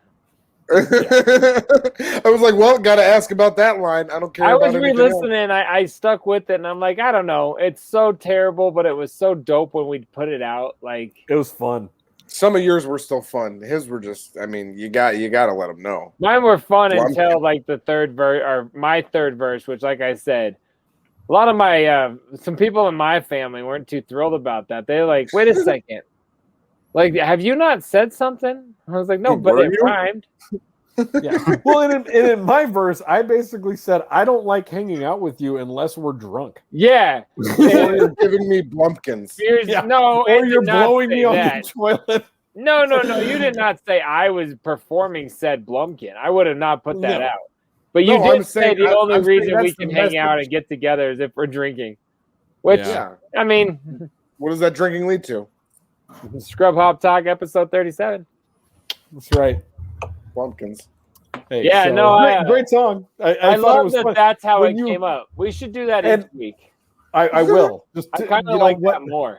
I was like, well, got to ask about that line. I don't care. I about was anything else. re-listening. I stuck with it, and I'm like, I don't know. It's so terrible, but it was so dope when we put it out. Like, it was fun. Some of yours were still fun. His were just, I mean, you got to let them know. Mine were fun Well, until like the third verse, or my third verse, which, like I said, a lot of my some people in my family weren't too thrilled about that. They're like, wait a second. Like, have you not said something? I was like, no, but it rhymed. Yeah. Well, in my verse, I basically said, I don't like hanging out with you unless we're drunk. Yeah. You're giving me Blumpkins. Yeah. No, Or you're blowing me on that. the toilet. No. You did not say I was performing said Blumpkin. I would have not put that out. But you No, did I'm say saying- the only I'm saying reason that's we the can hang out message. and get together is if we're drinking. Which, Yeah. I mean, What does that drinking lead to? Scrub Hop Talk episode 37. That's right. Blumpkins. Hey, Yeah, so, no, great song. I I thought it love was that fun. that's how When it you- came up. We should do that And- each week. I will. Just I to- kind you of know like what- that more.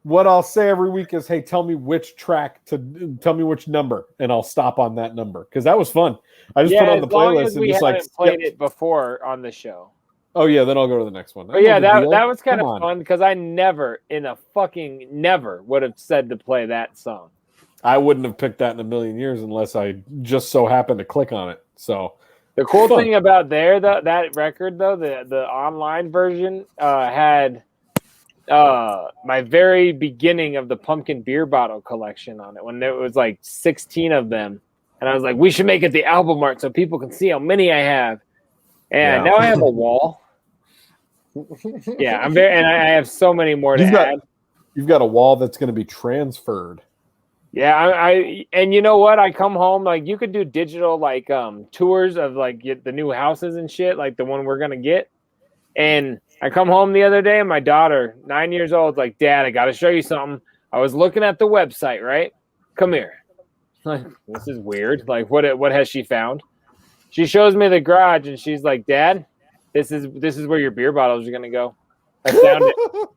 What I'll say every week is, hey, tell me which track to tell me which number, and I'll stop on that number because that was fun. I just put on the as long playlist as and we just haven't like played skip. it before on the show. Oh yeah, then I'll go to the next one. But yeah, No big deal. that was kind Come of on. fun because I never would have said to play that song. I wouldn't have picked that in a million years unless I just so happened to click on it. So The cool fun. thing about that record though, the online version had my very beginning of the pumpkin beer bottle collection on it when there was like 16 of them, and I was like, we should make it the album art so people can see how many I have. And now I have a wall. Yeah, I'm very, and I have so many more to add. You've got a wall that's going to be transferred. Yeah, I and you know what? I come home, like you could do digital like tours of like the new houses and shit, like the one we're gonna get. And I come home the other day and my daughter, 9 years old, is like, Dad, I gotta show you something. I was looking at the website, right? Come here. Like, this is weird. Like, what has she found? She shows me the garage and she's like, Dad, this is where your beer bottles are gonna go. I found it.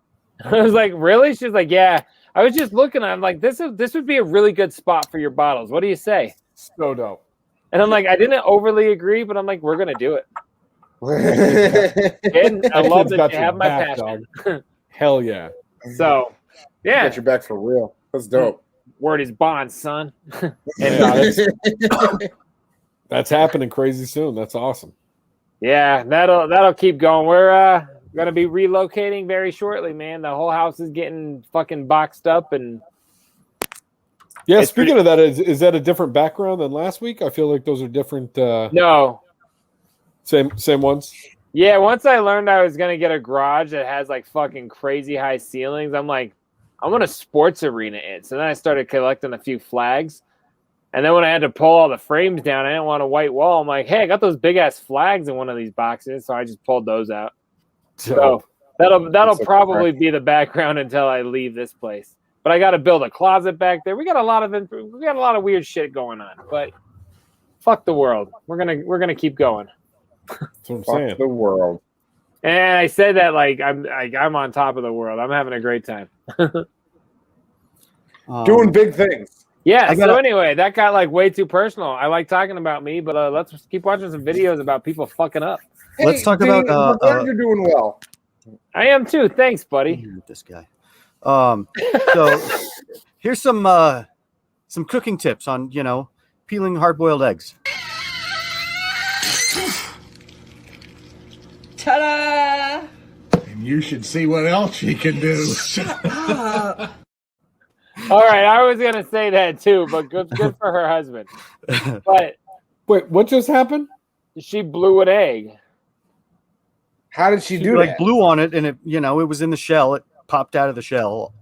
I was like, really? She's like, yeah. I was just looking. I'm like, this would be a really good spot for your bottles. What do you say? So dope. And I'm like, I didn't overly agree, but I'm like, we're gonna do it. And I love that you have my passion. Hell yeah. So, yeah. Got your back for real. That's dope. Word is bond, son. That's happening crazy soon. That's awesome. Yeah, that'll keep going. We're gonna be relocating very shortly, man. The whole house is getting fucking boxed up, and yeah. Speaking of that, is that a different background than last week? I feel like those are different. No, same ones. Yeah, once I learned I was gonna get a garage that has like fucking crazy high ceilings, I'm like, I want a sports arena in. So then I started collecting a few flags. And then when I had to pull all the frames down, I didn't want a white wall. I'm like, hey, I got those big ass flags in one of these boxes, so I just pulled those out. So that'll probably be the background until I leave this place. But I got to build a closet back there. We got a lot of weird shit going on. But fuck the world. We're gonna keep going. That's what I'm saying. Fuck the world. And I said that like I'm on top of the world. I'm having a great time. Doing big things. Yeah. So anyway, that got like way too personal. I like talking about me, but let's keep watching some videos about people fucking up. Hey, let's talk about. You're doing well. I am too. Thanks, buddy. This guy. So here's some cooking tips on peeling hard-boiled eggs. Ta-da! And you should see what else she can do. All right, I was gonna say that too, but good for her husband. But wait, what just happened? She blew an egg. How did she do that? Blew on it, and it was in the shell. It popped out of the shell.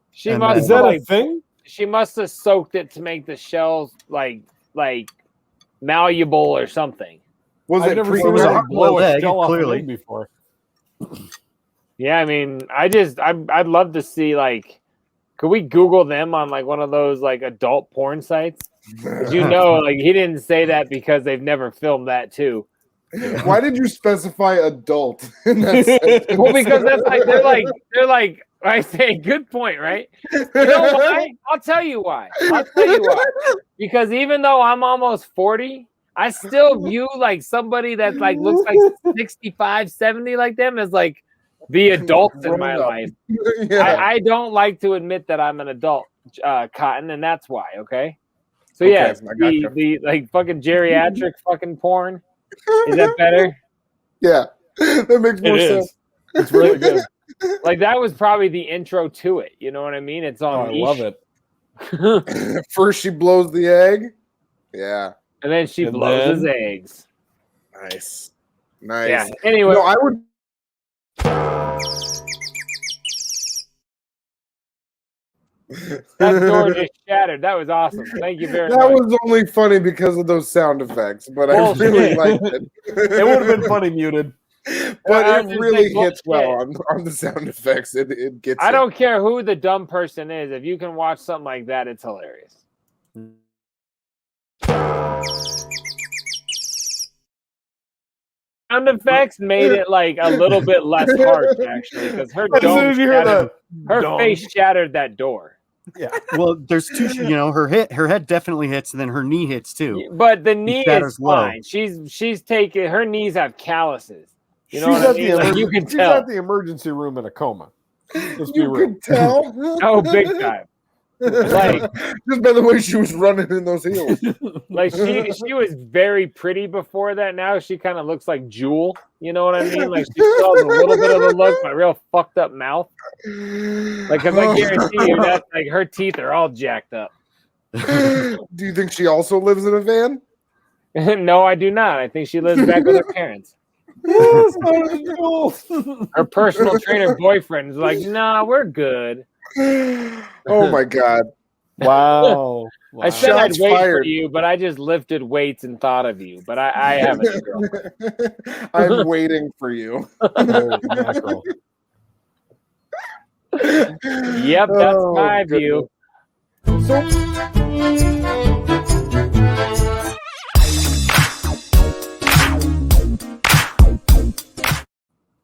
She must. Is that a thing? She must have soaked it to make the shells like malleable or something. I've never seen a hard-boiled egg clearly before. Yeah, I mean, I'd love to see like. Could we Google them on like one of those like adult porn sites? Like he didn't say that because they've never filmed that too. Why did you specify adult in that sentence? Well, because that's like they're like I say, good point, right? You know why? I'll tell you why. Because even though I'm almost 40, I still view like somebody that like looks like 65, 70 like them as like the adults in my life. Yeah. I don't like to admit that I'm an adult, Cotton, and that's why. Okay, so yeah, the like fucking geriatric fucking porn. Is that better? Yeah, that makes more sense. It's really good. Like that was probably the intro to it. You know what I mean? It's on. I love it. First, she blows the egg. Yeah, and then she blows his eggs. Nice. Yeah. Anyway, no, I would. That door just shattered. That was awesome. Thank you very much. That was only funny because of those sound effects, but I really liked it. It would have been funny muted. But it really hits well on the sound effects. It gets I don't care who the dumb person is. If you can watch something like that, it's hilarious. Sound effects made it like a little bit less harsh, actually, because her face shattered that door. Yeah. Well, there's two. Her head definitely hits, and then her knee hits too. But the knee is fine. She's taking her knees have calluses. You know what I mean? Like, you can tell. She's at the emergency room in a coma. You can tell. Oh, big time. Like just by the way she was running in those heels. Like she was very pretty before that. Now she kind of looks like Jewel. You know what I mean? Like she still has a little bit of a look, but real fucked up mouth. Like, because I guarantee you that like her teeth are all jacked up. Do you think she also lives in a van? No, I do not. I think she lives back with her parents. Her personal trainer boyfriend is like, nah, we're good. Oh my god! Wow. I said Shots I'd wait fired. for you, but I just lifted weights and thought of you. But I haven't. I'm waiting for you. Yep, that's my view.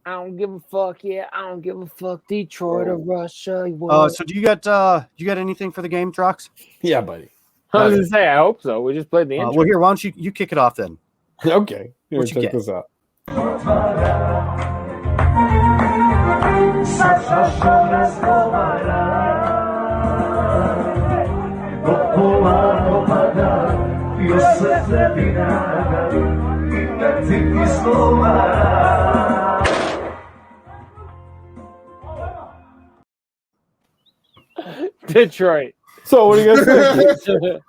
I don't give a fuck. Yeah, I don't give a fuck. Detroit or Russia. So do you got anything for the game, Trox? Yeah, buddy. I was gonna say, I hope so. We just played the intro. Well, here, why don't you kick it off then? Okay. Here, What you check get? this out. Detroit. So what do you guys think?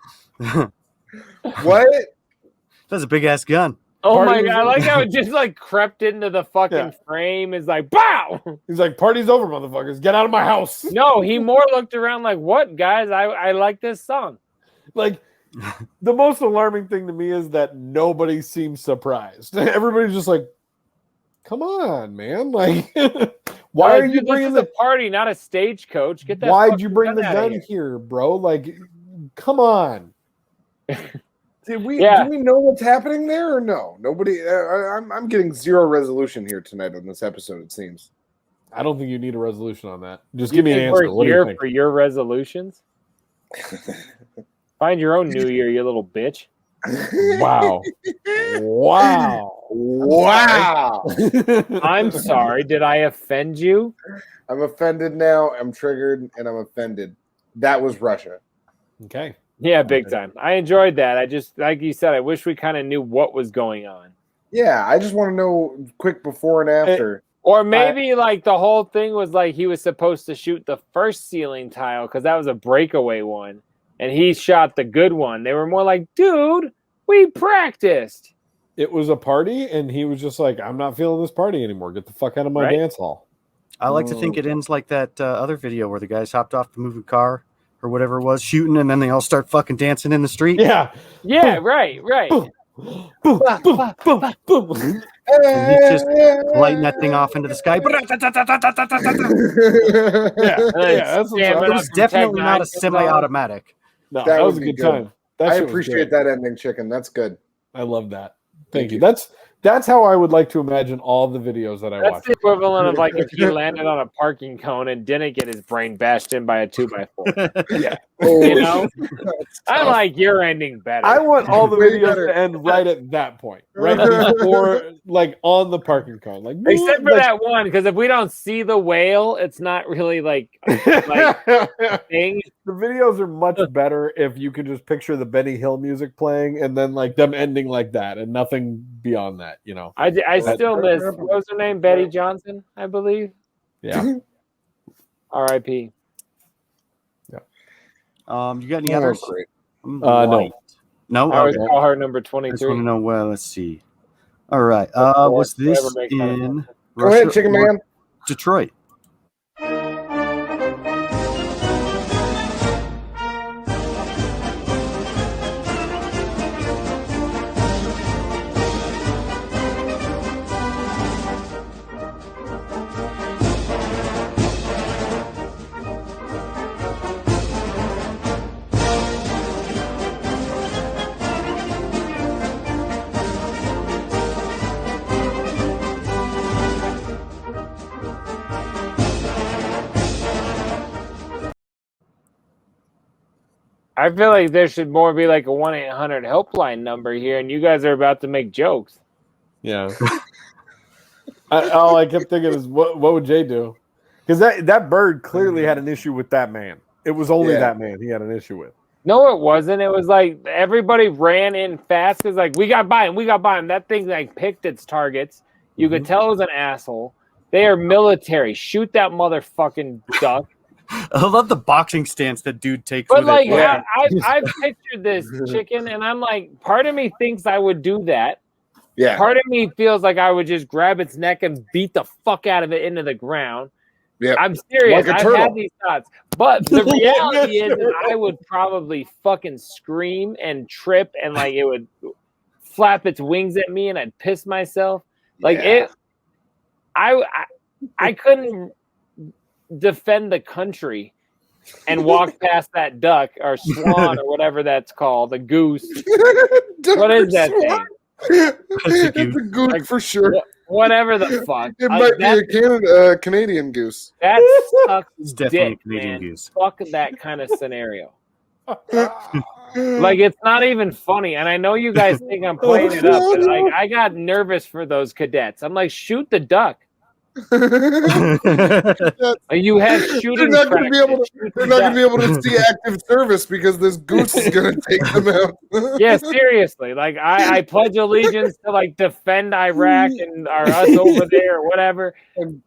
What? That's a big ass gun. Oh my Party's god! I like how it just like crept into the fucking frame. Is like, bow. He's like, party's over, motherfuckers. Get out of my house. No, he more looked around like, what, guys? I like this song. Like, the most alarming thing to me is that nobody seems surprised. Everybody's just like, come on, man. Like, why are you bringing the party, not a stagecoach? Get that. Why'd you bring the outta gun here, bro? Like, come on. Do we know what's happening there or no? Nobody. I'm getting zero resolution here tonight on this episode. It seems. I don't think you need a resolution on that. Just You give me an think answer. we're What do you here think? for your resolutions? Find your own New Year, you little bitch. Wow. Wow. Wow. I'm sorry. Did I offend you? I'm offended now. I'm triggered and I'm offended. That was Russia. Okay. Yeah, big time. I enjoyed that. I just, like you said, I wish we kind of knew what was going on. Yeah, I just want to know quick before and after. Or maybe like the whole thing was like he was supposed to shoot the first ceiling tile because that was a breakaway one. And he shot the good one. They were more like, dude, we practiced. It was a party, and he was just like, I'm not feeling this party anymore. Get the fuck out of my dance hall. I like to think it ends like that other video where the guys hopped off the moving car or whatever it was, shooting, and then they all start fucking dancing in the street. Yeah. Yeah, right. Boom, boom, boom, boom. And he's just lighting that thing off into the sky. It was definitely not a semi-automatic. No, that was a would be good time. That I shit was appreciate good. that ending, chicken. That's good. I love that. Thank you. That's how I would like to imagine all the videos that I That's watch. the equivalent of like if he landed on a parking cone and didn't get his brain bashed in by a 2x4. Yeah. You know? I like your ending better. I want all the Way videos better. to end right at that point, right before, like on the parking cone, like Except for like, that one, because if we don't see the whale, it's not really like a thing. The videos are much better if you could just picture the Benny Hill music playing and then like them ending like that and nothing beyond that. You know, I still miss, what was her name? Betty Johnson, I believe. Yeah. R.I.P. You got any Oh, others? great. No. No? I always Okay. call her number I just want 23. to know, well, let's see. All right. Was this Whatever makes sense. in Go ahead, Russia chicken or man. Detroit? I feel like there should more be like a 1-800 helpline number here, and you guys are about to make jokes. Yeah. All I kept thinking is, what would Jay do? Because that bird clearly had an issue with that man. It was only Yeah. that man he had an issue with. No, it wasn't. It was like everybody ran in fast because like we got by him. That thing like picked its targets. You could tell it was an asshole. They are military. Shoot that motherfucking duck. I love the boxing stance that dude takes. But with like, it. I've pictured this chicken, and I'm like, part of me thinks I would do that. Yeah. Part of me feels like I would just grab its neck and beat the fuck out of it into the ground. Yeah. I'm serious. Like a I've turtle. had these thoughts. But the reality is that I would probably fucking scream and trip and like it would flap its wings at me and I'd piss myself. Like I couldn't defend the country and walk past that duck or swan or whatever that's called, a goose. What is that thing? It's a goose Like, for sure. Whatever the fuck. It might be a Canadian goose. That sucks. It's definitely dick, a Canadian man. goose. Fuck that kind of scenario. Like it's not even funny, and I know you guys think I'm playing it up, but like I got nervous for those cadets. I'm like, shoot the duck. You have shooting. They're not going to be able to see active service because this goose is going to take them out. Yeah, seriously. Like I pledge allegiance to like defend Iraq and us over there or whatever.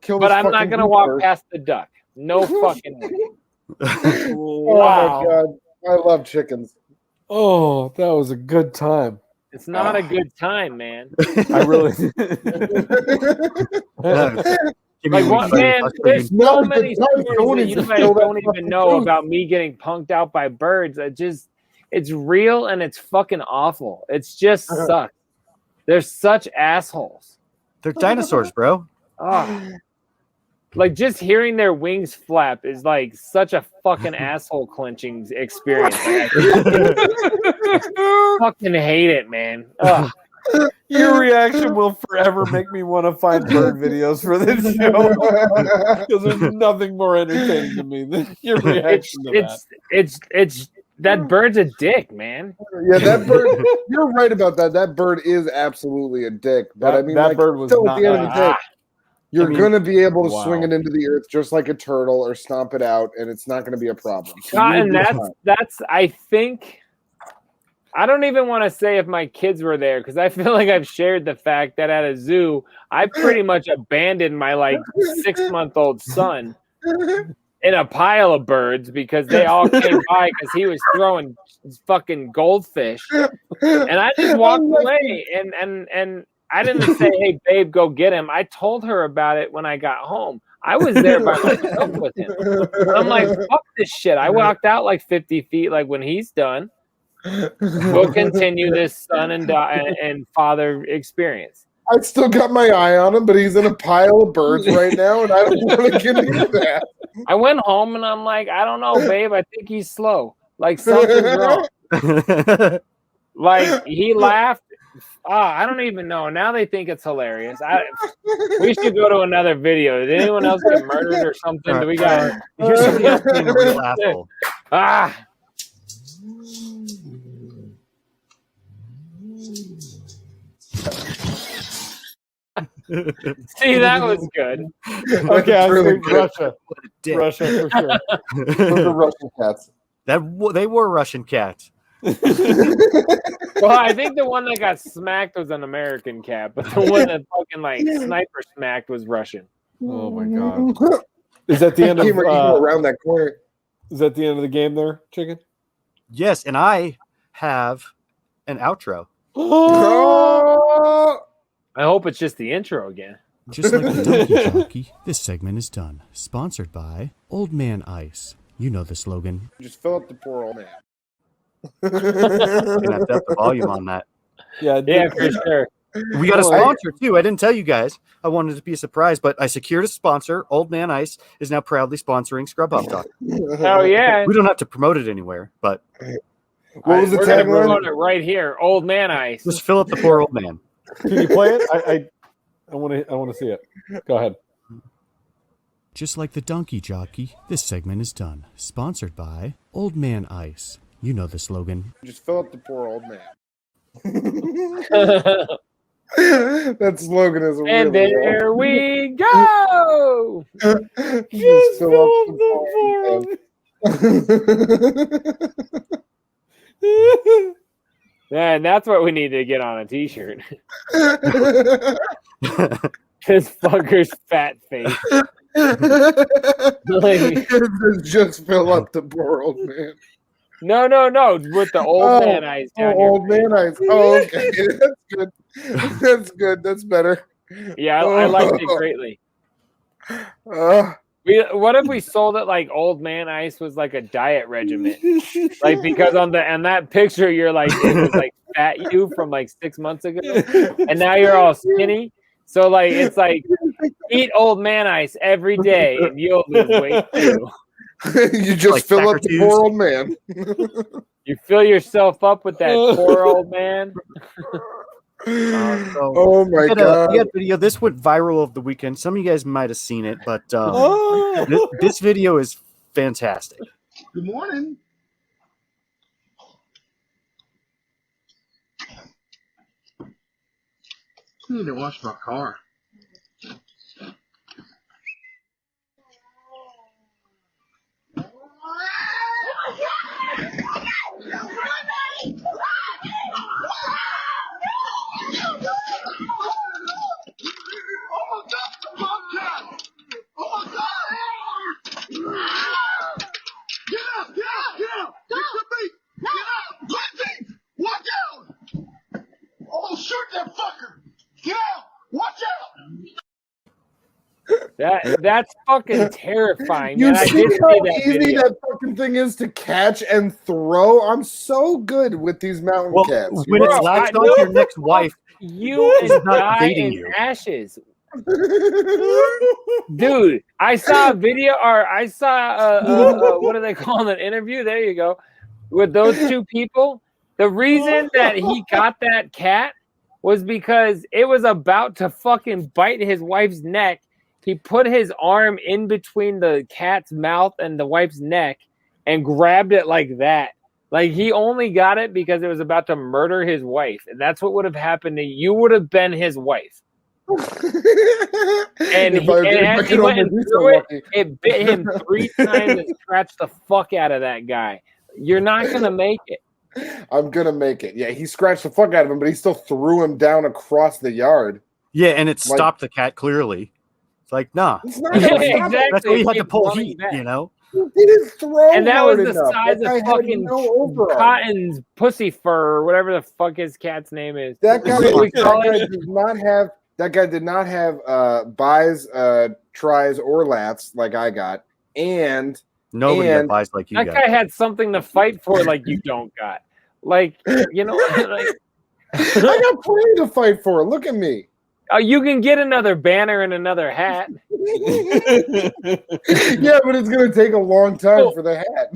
But I'm not going to walk past the duck. No fucking way. Oh my god, I love chickens. Oh, that was a good time. It's not a good time, man. I really. Like what, man? There's so many stories that you guys don't even know about me getting punked out by birds. It's real and it's fucking awful. It's just sucks. They're such assholes. They're dinosaurs, bro. Oh. Like just hearing their wings flap is like such a fucking asshole clenching experience. Like, I fucking hate it, man. Ugh. Your reaction will forever make me want to find bird videos for this show because there's nothing more entertaining to me than your reaction to that. It's that bird's a dick, man. Yeah, that bird. You're right about that. That bird is absolutely a dick. But I mean, that like, bird was still, not at the end of the day, you're going to be able to wow. swing it into the earth just like a turtle or stomp it out, and it's not going to be a problem. So And that's I think. I don't even want to say if my kids were there because I feel like I've shared the fact that at a zoo, I pretty much abandoned my like 6-month-old son in a pile of birds because they all came by because he was throwing fucking goldfish. And I just walked away and I didn't say, hey, babe, go get him. I told her about it when I got home. I was there by myself with him. I'm like, fuck this shit. I walked out like 50 feet like when he's done. We'll continue this son and father experience. I still got my eye on him, but he's in a pile of birds right now, and I don't want to get into that. I went home and I'm like, I don't know, babe. I think he's slow. Like something's wrong. Like he laughed. I don't even know. Now they think it's hilarious. We should go to another video. Did anyone else get murdered or something? Do we got? Here's something else being a real asshole. See, that was good. Okay, I really think good. Russia for sure. Those are Russian cats. They were Russian cats. Well, I think the one that got smacked was an American cat, but the one that fucking like sniper smacked was Russian. Oh my god! Is that the end of around that corner? Is that the end of the game there, chicken? Yes, and I have an outro. I hope it's just the intro again. Just like the Donkey Jockey, this segment is done. Sponsored by Old Man Ice. You know the slogan. Just fill up the poor old man. Gonna have to up the volume on that. Yeah, for sure. We got a sponsor too. I didn't tell you guys. I wanted it to be a surprise, but I secured a sponsor. Old Man Ice is now proudly sponsoring Scrub Hop Talk. Oh yeah. We don't have to promote it anywhere, but what was the we're gonna tagline? promote it right here. Old Man Ice. Just fill up the poor old man. Can you play it? I want to see it. Go ahead. Just like the Donkey Jockey, this segment is done. Sponsored by Old Man Ice. You know the slogan. Just fill up the poor old man. That slogan is And really there we go. Just fill up the poor old man. Yeah, and that's what we need to get on a T-shirt. This fucker's fat face. Just fill up the poor old man. No, with the old man eyes down your old man eyes. Oh, okay. That's good. That's good. That's better. Yeah, I liked it greatly. What if we sold it like old man ice was like a diet regimen? Like, because on that picture you're like, it was like fat you from like 6 months ago, and now you're all skinny. So like, it's like eat old man ice every day and you'll lose weight too. You just like fill up the poor old man. You fill yourself up with that poor old man. Oh my god! We got video. This went viral over the weekend. Some of you guys might have seen it, but this video is fantastic. Good morning. I need to wash my car. That's fucking terrifying. You man. see how easy that fucking thing is to catch and throw? I'm so good with these mountain cats. When it's latched on your next wife, you is not dating you. Ashes. Dude, I saw a video, or I saw what do they call an interview? There you go. With those two people. The reason that he got that cat was because it was about to fucking bite his wife's neck. He put his arm in between the cat's mouth and the wife's neck and grabbed it like that. Like, he only got it because it was about to murder his wife. And that's what would have happened to you. You would have been his wife. And as he went through it bit him 3 times and scratched the fuck out of that guy. You're not going to make it. I'm going to make it. Yeah, he scratched the fuck out of him, but he still threw him down across the yard. Yeah, and it stopped the cat clearly. It's like, nah. It's not exactly. That's why you had to pull heat, you know? He didn't throw and that was the enough. size of fucking Cotton's pussy fur, or whatever the fuck his cat's name is. That guy did not have buys, tries, or lats like I got. And nobody got buys like you got. That guy had something to fight for like you don't got. Like, you know, like I got plenty to fight for. Look at me. You can get another banner and another hat. Yeah, but it's going to take a long time for the hat.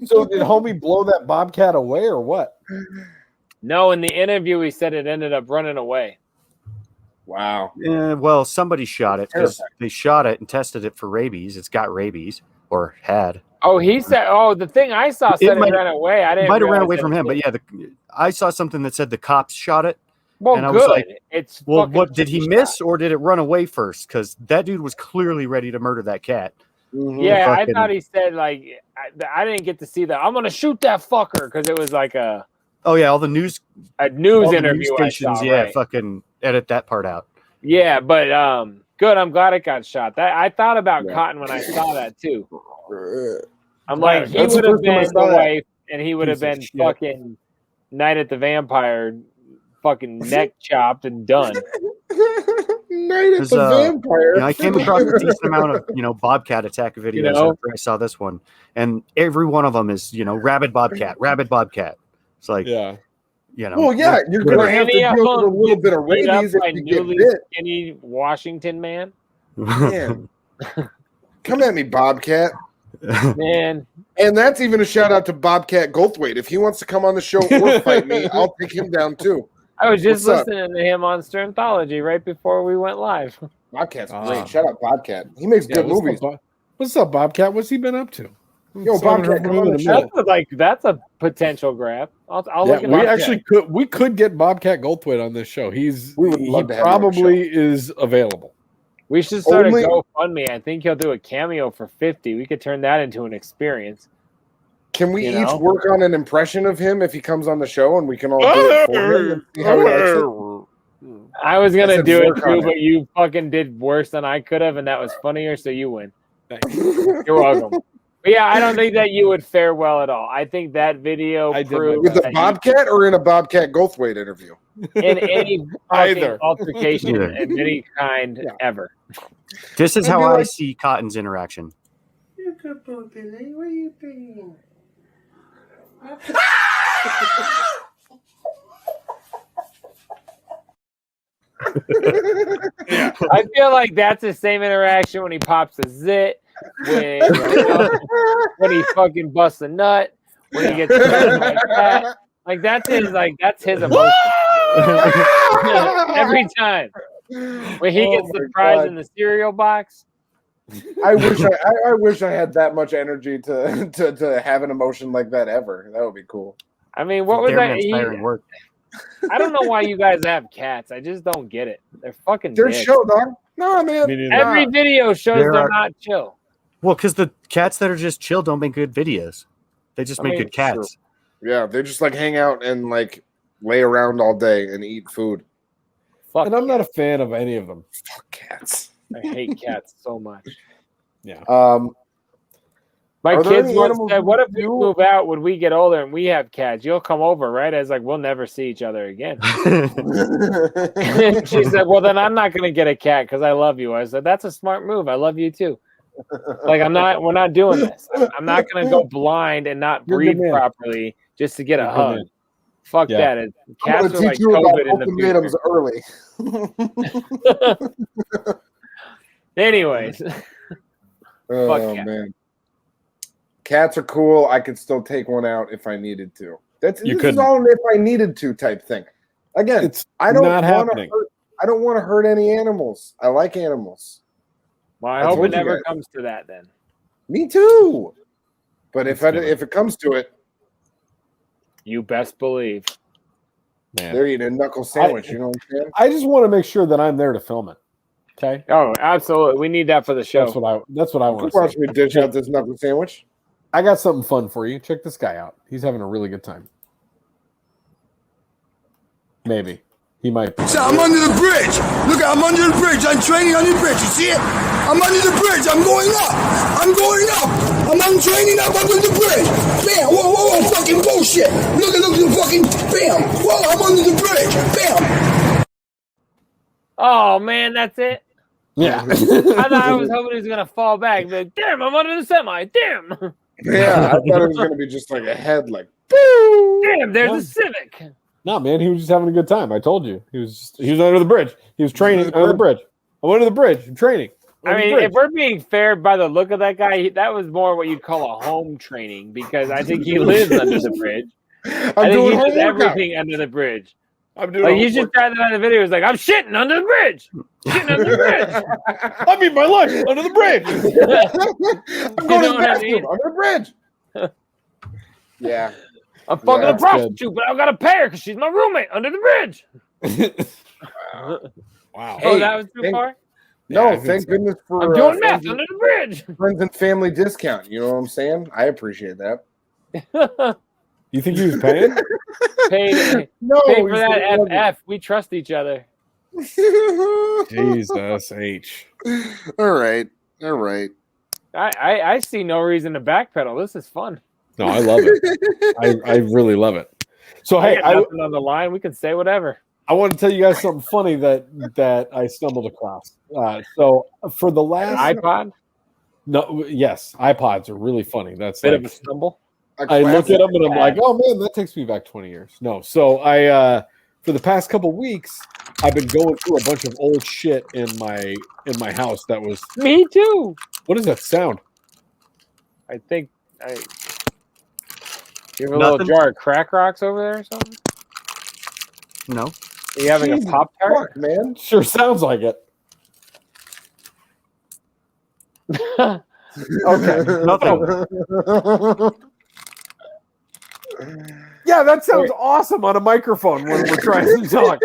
So did homie blow that bobcat away or what? No, in the interview he said it ended up running away. Wow. Well, somebody shot it because they shot it and tested it for rabies. It's got rabies or had. Oh, he said. Oh, the thing I saw said it ran away. I didn't. Might have ran away from him, but yeah, I saw something that said the cops shot it. Well, and I good. was like, it's what did he miss or did it run away first? Because that dude was clearly ready to murder that cat. Mm-hmm. Yeah, I thought he said like I didn't get to see that. I'm gonna shoot that fucker because it was like a. Oh yeah, all the news interview news stations. right. Fucking edit that part out. Yeah, but good. I'm glad it got shot. I thought about Cotton when I saw that too. I'm like, he would have been the wife, and he would have been fucking Night at the Vampire, fucking neck chopped and done. Night at the Vampire. I came across a decent amount of Bobcat attack videos after I saw this one, and every one of them is rabid Bobcat. It's like Well, yeah, you're gonna have to deal with a little bit of rabies if you get bit. Skinny Washington man. Man. Come at me, Bobcat. Man. And that's even a shout out to Bobcat Goldthwait. If he wants to come on the show or fight me, I'll take him down too. I was just listening to him on Sternthology right before we went live. Bobcat's great. Shout out Bobcat. He makes good movies. What's up, Bobcat? What's he been up to? Yo, Bobcat, come on the show. That's a potential grab. I'll look at we could get Bobcat Goldthwait on this show. He to have probably is available. We should start a GoFundMe. I think he'll do a cameo for $50. We could turn that into an experience. Can we You each know? work on an impression of him if he comes on the show, and we can all do it for him and see how he likes it? I was gonna said do it work on too, it. but you fucking did worse than I could have, and that was funnier, so you win. You're welcome. But yeah, I don't think that you would fare well at all. I think that video proves With the that Bobcat or in a Bobcat Goldthwait interview? in any fucking Either. altercation Either. of any kind ever. This is I'd how be I like- see Cotton's interaction. You're a good boy, Billy. Where you been? I feel like that's the same interaction when he pops a zit, when he fucking busts a nut, when he gets like that. Like that's his emotion. Every time. When he gets the prize in the cereal box. I wish I had that much energy to have an emotion like that ever. That would be cool. I mean, what was Damn that? inspiring work. I don't know why you guys have cats. I just don't get it. They're fucking They're dicks. chill, dog. No, man. Every video shows There they're are- not chill. Well, because the cats that are just chill don't make good videos. They just I make mean, good cats. Yeah, they just like hang out and like lay around all day and eat food. Fuck And I'm not a fan of any of them. Fuck cats. I hate cats so much. Yeah. My Are there kids any once animals said, you "What if we do- move out when we get older and we have cats? You'll come over, right?" I was like, "We'll never see each other again." She said, "Well, then I'm not going to get a cat because I love you." I said, "That's a smart move. I love you too." Like we're not doing this. I'm not going to go blind and not You're a good breathe man. properly just to get a You're a good hug. man. Fuck Yeah. that. I'm Cats gonna are like teach you about COVID in the ultimatums future. early. Anyways, Oh cat. man, cats are cool. I could still take one out if I needed to. This is couldn't. all an if I needed to type thing. Again, It's I don't not want to happening. hurt. I don't want to hurt any animals. I like animals. well, I I hope told it you never guys. comes to that then. Me too. But if it comes to it, You best believe. Man. they're eating a knuckle sandwich. You know what I'm saying? I just want to make sure that I'm there to film it. Okay. Oh, absolutely. We need that for the show. That's what I want to Watch see. me dish out this knuckle sandwich. I got something fun for you. Check this guy out. He's having a really good time. Maybe. He might be. So I'm under the bridge. Look, I'm under the bridge. I'm training under the bridge. You see it? I'm under the bridge. I'm going up. I'm going up. I'm training up under the bridge. Bam. Whoa, whoa, whoa. Fucking bullshit. Look at the fucking bam. Whoa, I'm under the bridge. Bam. Oh man, that's it. Yeah. I thought I was hoping he was gonna fall back. But damn, I'm under the semi. Damn. Yeah, I thought it was gonna be just like a head, like Damn, there's a Civic. No, man, he was just having a good time. I told you. He was under the bridge. He was training under the bridge. I'm under the bridge. I'm training. I mean, if we're being fair by the look of that guy, that was more what you'd call a home training because I think he lives under the bridge. I think he does everything under the bridge. I'm doing like you should try that on the video. It's like I'm shitting under the bridge. Shitting under the bridge. I mean my lunch under the bridge. I'm going to the bathroom under the bridge. Yeah. I'm fucking Yeah, a that's prostitute, but I've got to pay her because she's my roommate under the bridge. Wow. Oh, that was too far? No, Yeah, I think thank so. goodness for I'm doing math friends, under the bridge. friends and family discount. You know what I'm saying? I appreciate that. You think he was paying? Pay No, for he's that not. FF. We trust each other. Jesus H. All right. All right. I see no reason to backpedal. This is fun. No, I love it. I really love it. So hey, I got nothing on the line. We can say whatever. I want to tell you guys something funny that I stumbled across. So for the last iPod? No, yes, iPods are really funny. That's Bit like, of a stumble. I look at them and I'm like, oh man, that takes me back 20 years. No, so I for the past couple weeks, I've been going through a bunch of old shit in my house. That was me too. What is that sound? I think you have a little jar of crack rocks over there or something. No. Are you having Jesus a Pop Tart? fuck, man. Sure sounds like it. Okay, nothing. Yeah, that sounds awesome on a microphone when we're trying to talk.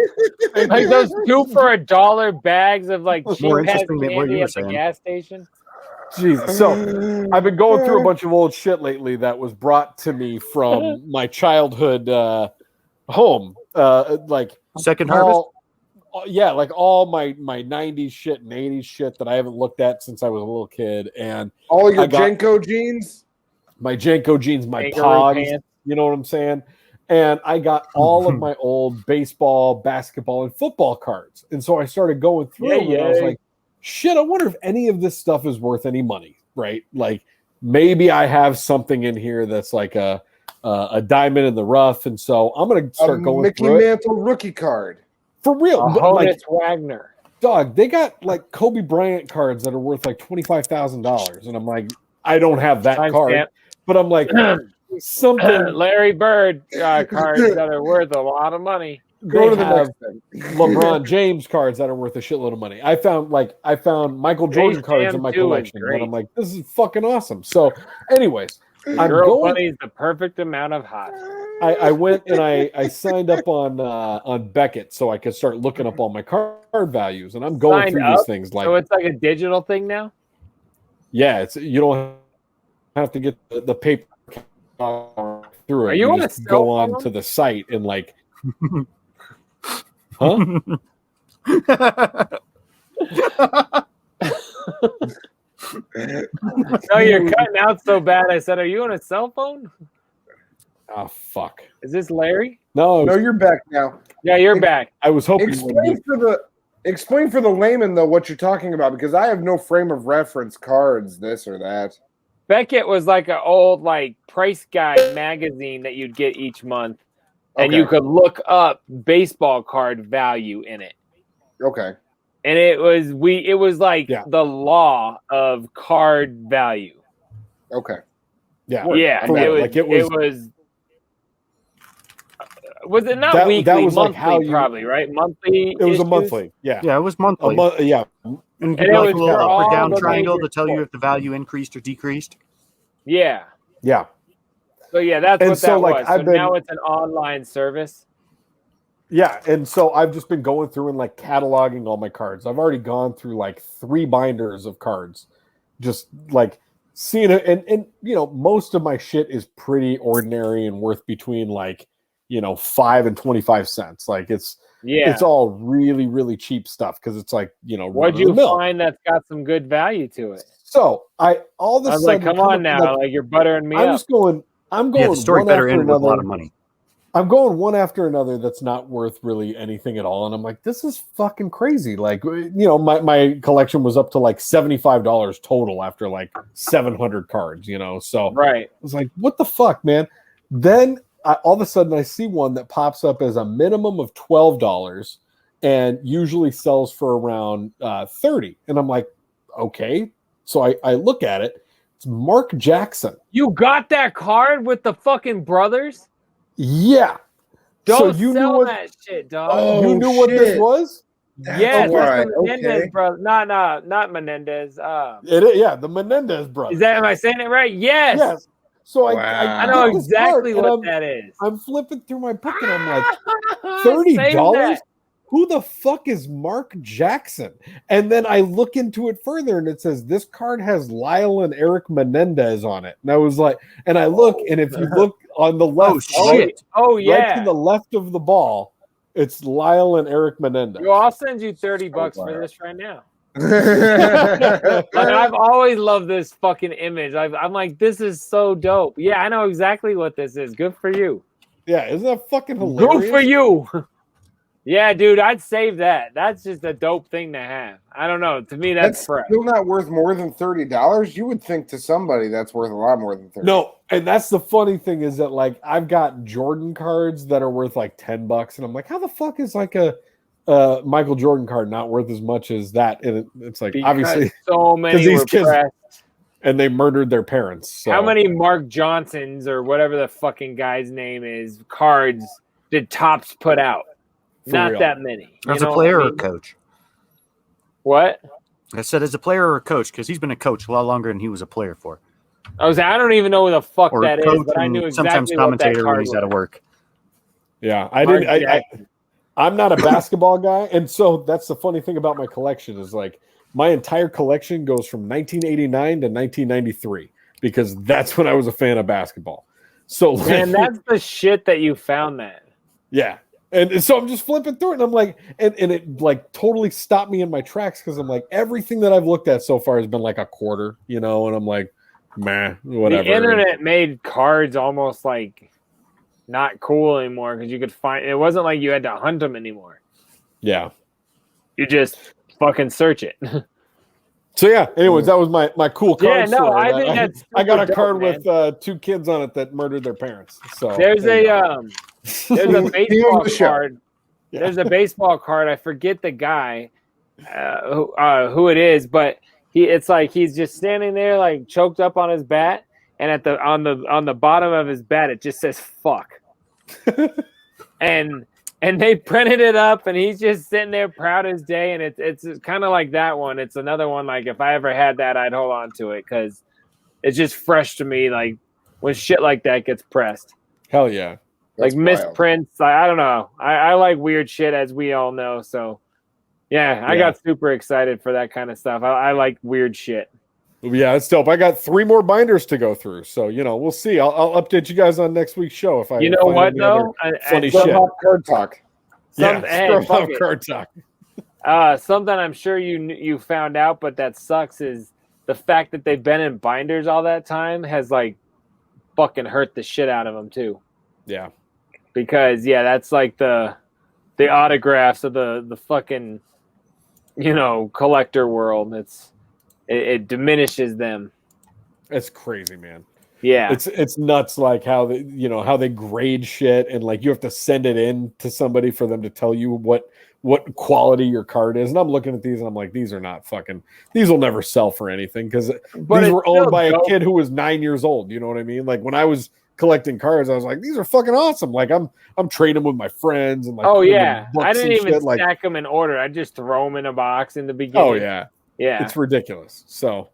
Like those $2 for $1 bags of like cheap More ass interesting than what you candy were at the saying. gas station. Jesus. So I've been going through a bunch of old shit lately that was brought to me from my childhood home. Like Second Harvest? Yeah, like all my 90s shit and 80s shit that I haven't looked at since I was a little kid. And all your Jenko jeans? My Jenko jeans, my Kangaroo Pogs, pants. you know what I'm saying? And I got all of my old baseball, basketball, and football cards. And so I started going through them, and I was like, shit, I wonder if any of this stuff is worth any money, right? Like maybe I have something in here that's like a diamond in the rough. And so I'm going to start going Mickey through it. Mantle rookie card. For real. Honus Wagner. Dog, they got like Kobe Bryant cards that are worth like $25,000. And I'm like, I don't have that card. Timestamp. But I'm like, something. Larry Bird cards that are worth a lot of money. Go to the next thing. LeBron James cards that are worth a shitload of money. I found Michael Jordan cards in my collection, and I'm like, this is fucking awesome. So, anyways, Girl Bunny is the perfect amount of hot. I went and I signed up on Beckett so I could start looking up all my card values, and I'm going Signed through up? these things like So it's like a digital thing now? yeah, it's you don't have to get the paper through it. Are you on a just go cell on phone? to the site and like, huh? No, you're cutting out so bad. I said, are you on a cell phone? Oh fuck! Is this Larry? No, you're back now. Yeah, you're back. I was hoping. Explain for the layman though what you're talking about, because I have no frame of reference cards, this or that. Beckett was like an old like price guide magazine that you'd get each month, and you could look up baseball card value in it. Okay. And it was like the law of card value. Okay. Yeah. Yeah. For real. It was. Was it not weekly? That was monthly, like how you probably right. Monthly. It was issues? a monthly. Yeah. Yeah, it was monthly. Yeah. And it like was a little for up all or down the triangle major to tell you sports. if the value increased or decreased. Yeah. Yeah. So yeah, that's And what so, that like, was. So I've been- now it's an online service. Yeah, and so I've just been going through and like cataloging all my cards. I've already gone through like 3 binders of cards, just like seeing it. And you know, most of my shit is pretty ordinary and worth between like, you know, 5 and 25 cents. Like it's all really, really cheap stuff because it's like, you know, What'd you find that's got some good value to it? So I all of a I was sudden like, come on now, like you're buttering me I'm up. just going. I'm going. Yeah, the story one better after end with a lot another. of money. I'm going one after another that's not worth really anything at all. And I'm like, this is fucking crazy. Like, you know, my collection was up to like $75 total after like 700 cards, you know? So right. I was like, what the fuck, man? Then all of a sudden I see one that pops up as a minimum of $12 and usually sells for around 30. And I'm like, okay. So I look at it. It's Mark Jackson. You got that card with the fucking brothers? Yeah. Don't so you sell knew what, that shit, dog. you knew what this was? Yes, right. that's the Menendez brother. Not Menendez. The Menendez brother. Is that? Am I saying it right? Yes. Yes. So I know get this exactly card, what and that is. I'm flipping through my book and I'm like, Save $30? that. Who the fuck is Mark Jackson? And then I look into it further and it says this card has Lyle and Eric Menendez on it. And I was like, and I look, and if you look on the left, shit. Oh, right yeah. to the left of the ball, it's Lyle and Eric Menendez. Yo, I'll send you $30 for this right now. I've always loved this fucking image. I'm like, this is so dope. Yeah, I know exactly what this is. Good for you. Yeah, isn't that fucking hilarious? Good for you. Yeah, dude, I'd save that. That's just a dope thing to have. I don't know. To me, that's fresh. Still not worth more than $30. You would think to somebody that's worth a lot more than $30. No, and that's the funny thing is that like I've got Jordan cards that are worth like $10, and I'm like, how the fuck is like a Michael Jordan card not worth as much as that? And it's like Because obviously so many these were kids pressed. and they murdered their parents. So. How many Mark Johnsons or whatever the fucking guy's name is cards did Topps put out? For Not real. that many. As You a know player what I or mean? coach? What? I said as a player or a coach because he's been a coach a lot longer than he was a player for. I don't even know who the fuck Or that is, coach but I and knew sometimes exactly what that commentator when card he's out of was. work. Yeah, I Mark didn't. Jackson. I'm not a basketball guy, and so that's the funny thing about my collection is like my entire collection goes from 1989 to 1993 because that's when I was a fan of basketball. So, Man, that's the shit that you found that. Yeah. And so I'm just flipping through it, and I'm like, and it like totally stopped me in my tracks because I'm like, everything that I've looked at so far has been like a quarter, and I'm like, meh, whatever. The internet made cards almost like not cool anymore because you could find it wasn't like you had to hunt them anymore. Yeah. You just fucking search it. So yeah, anyways, that was my cool card. Yeah, no, story. I think that's I got a super card dope, with 2 kids on it that murdered their parents. So there's a baseball the show. card. There's a baseball card. I forget the guy who it is, but it's like he's just standing there like choked up on his bat, and on the bottom of his bat it just says fuck. And they printed it up, and he's just sitting there proud as day. And it's kind of like that one. It's another one. Like if I ever had that, I'd hold on to it because it's just fresh to me. Like when shit like that gets pressed. Hell yeah. Like misprints. I don't know. I like weird shit, as we all know. So yeah, I got super excited for that kind of stuff. I like weird shit. Yeah, it's dope. I got 3 more binders to go through, so we'll see. I'll update you guys on next week's show if I. You know find what any though? funny shit. Card talk. Card talk. Something I'm sure you found out, but that sucks is the fact that they've been in binders all that time has like fucking hurt the shit out of them too. Yeah. Because that's like the autographs of the fucking collector world. It diminishes them. It's crazy, man. Yeah, it's nuts. Like how they grade shit, and like you have to send it in to somebody for them to tell you what quality your card is. And I'm looking at these, and I'm like, these will never sell for anything because these were owned by a kid who was 9 years old. You know what I mean? Like when I was collecting cards, I was like, these are fucking awesome. Like I'm trading them with my friends and like. Oh yeah, I didn't even shit. stack them in order. I just throw them in a box in the beginning. Oh yeah. Yeah, it's ridiculous. So,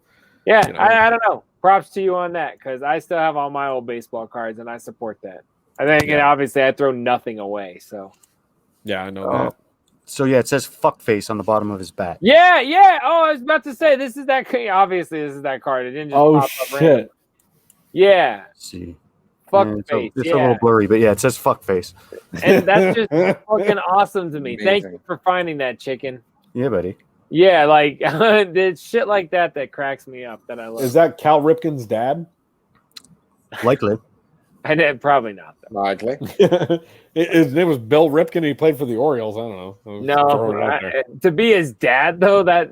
yeah, I don't know. Props to you on that because I still have all my old baseball cards and I support that. I think obviously I throw nothing away. So, yeah, I know that. So yeah, it says "fuckface" on the bottom of his bat. Yeah. Oh, I was about to say this is that. Obviously, this is that card. It didn't just pop up shit. random. Yeah. Let's see, fuckface. It's a little blurry, but yeah, it says "fuckface." And that's just fucking awesome to me. Amazing. Thank you for finding that, chicken. Yeah, buddy. Yeah, like there's shit like that cracks me up that I love. Is that Cal Ripken's dad? Likely. Probably not. Though. Likely. His name was Bill Ripken. And he played for the Orioles. I don't know. No, to be his dad though, that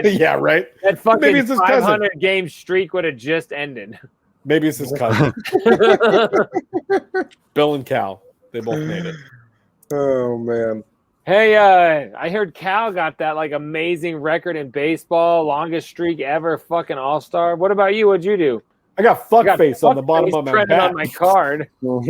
yeah, right. That fucking 500 game streak would have just ended. Maybe it's his cousin. Bill and Cal, they both made it. Oh man. Hey, I heard Cal got that like amazing record in baseball, longest streak ever, fucking all-star. What about you? What'd you do? I got fuckface on the bottom of my bat. On my card. You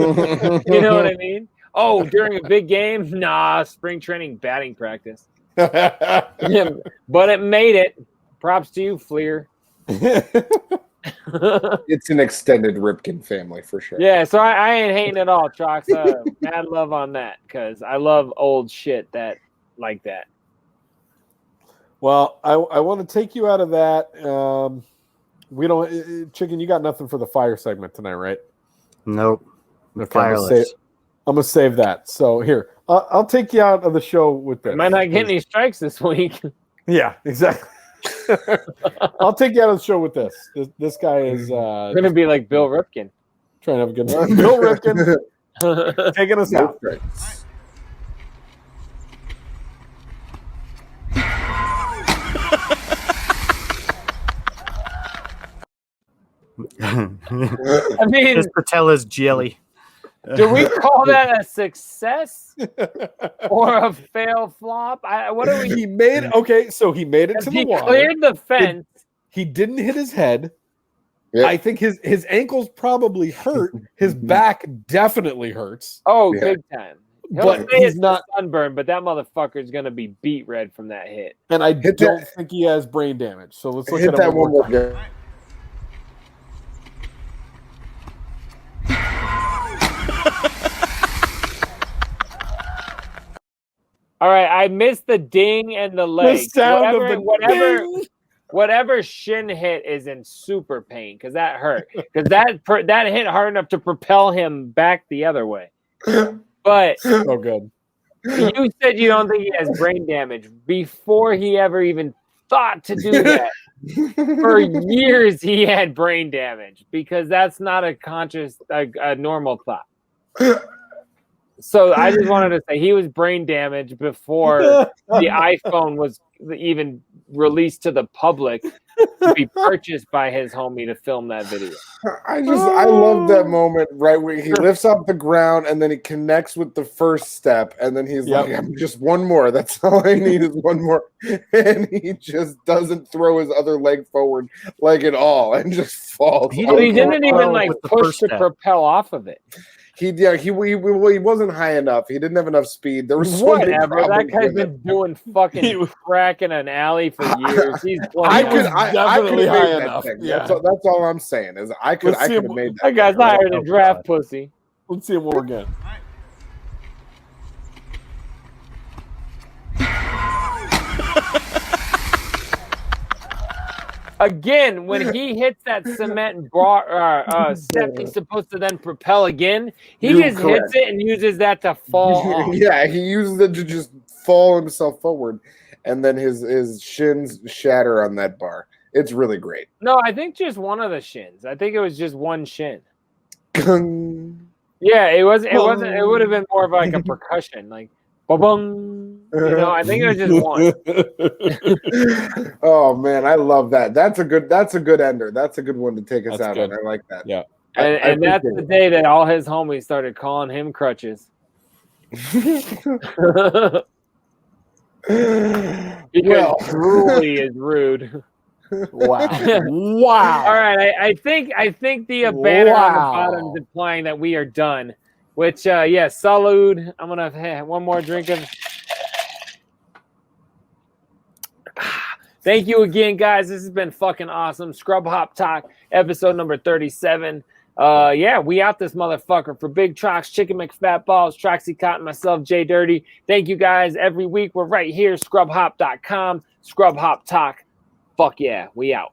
know what I mean? Oh, during a big game? Nah, spring training batting practice. Yeah, but it made it. Props to you, Fleer. It's an extended Ripken family for sure. Yeah, so I ain't hating at all, Trox. Mad love on that because I love old shit like that. Well, I want to take you out of that. We don't, Chicken. You got nothing for the fire segment tonight, right? Nope. Okay, Fireless. I'm gonna save that. So here, I'll take you out of the show with this. Might not get any strikes this week. Yeah, exactly. I'll take you out of the show with this. This guy is gonna be like Bill Ripken. Trying to have a good night. Bill Ripken taking us out. I mean, his patella's jelly. Do we call that a success or a fail flop? What do we? He made so he made it to the water. He cleared the fence. He didn't hit his head. Yeah. I think his ankles probably hurt. His back definitely hurts. Oh, big time. But he's not sunburned. But that motherfucker's gonna be beat red from that hit. And I don't think he has brain damage. So let's look at that one more time. All right, I missed the ding and the leg. sound of the Whatever shin hit is in super pain because that hurt. Because that hit hard enough to propel him back the other way. But so good. You said you don't think he has brain damage before he ever even thought to do that. For years, he had brain damage because that's not a conscious, a normal thought. So I just wanted to say he was brain damaged before the iPhone was even released to the public to be purchased by his homie to film that video. I love that moment right where he lifts off the ground and then he connects with the first step and then he's like, I'm just one more. That's all I need is one more. And he just doesn't throw his other leg forward like at all and just falls. He didn't even like push to propel off of it. He wasn't high enough. He didn't have enough speed. There was so many whatever. That problems guy's with been it. doing fucking crack in an alley for years. He's I could definitely have high made that enough. thing. Yeah. That's all I'm saying is I could have made that. That guy's thing. higher than draft pussy. Let's see him more again. Again, when he hits that cement step, he's supposed to then propel again. He just hits it and uses that to fall off. Yeah, he uses it to just fall himself forward, and then his shins shatter on that bar. It's really great. No, I think just one of the shins. I think it was just one shin. Yeah, it wasn't. It would have been more of like a percussion, like ba-bung. You know, I think it was just one. Oh man, I love that. That's a good ender. That's a good one to take us out on. I like that. Yeah. And that's the day that all his homies started calling him crutches. Because truly is rude. Wow. Wow. All right, I think the banner on the bottom is implying that we are done. Which salud. I'm gonna have one more drink of. Thank you again, guys. This has been fucking awesome. Scrub Hop Talk, episode number 37. We out this motherfucker for Big Trox, Chicken McFatballs, Troxy Cotton, myself, JDirty. Thank you guys. Every week we're right here, scrubhop.com, Scrub Hop Talk. Fuck yeah, we out.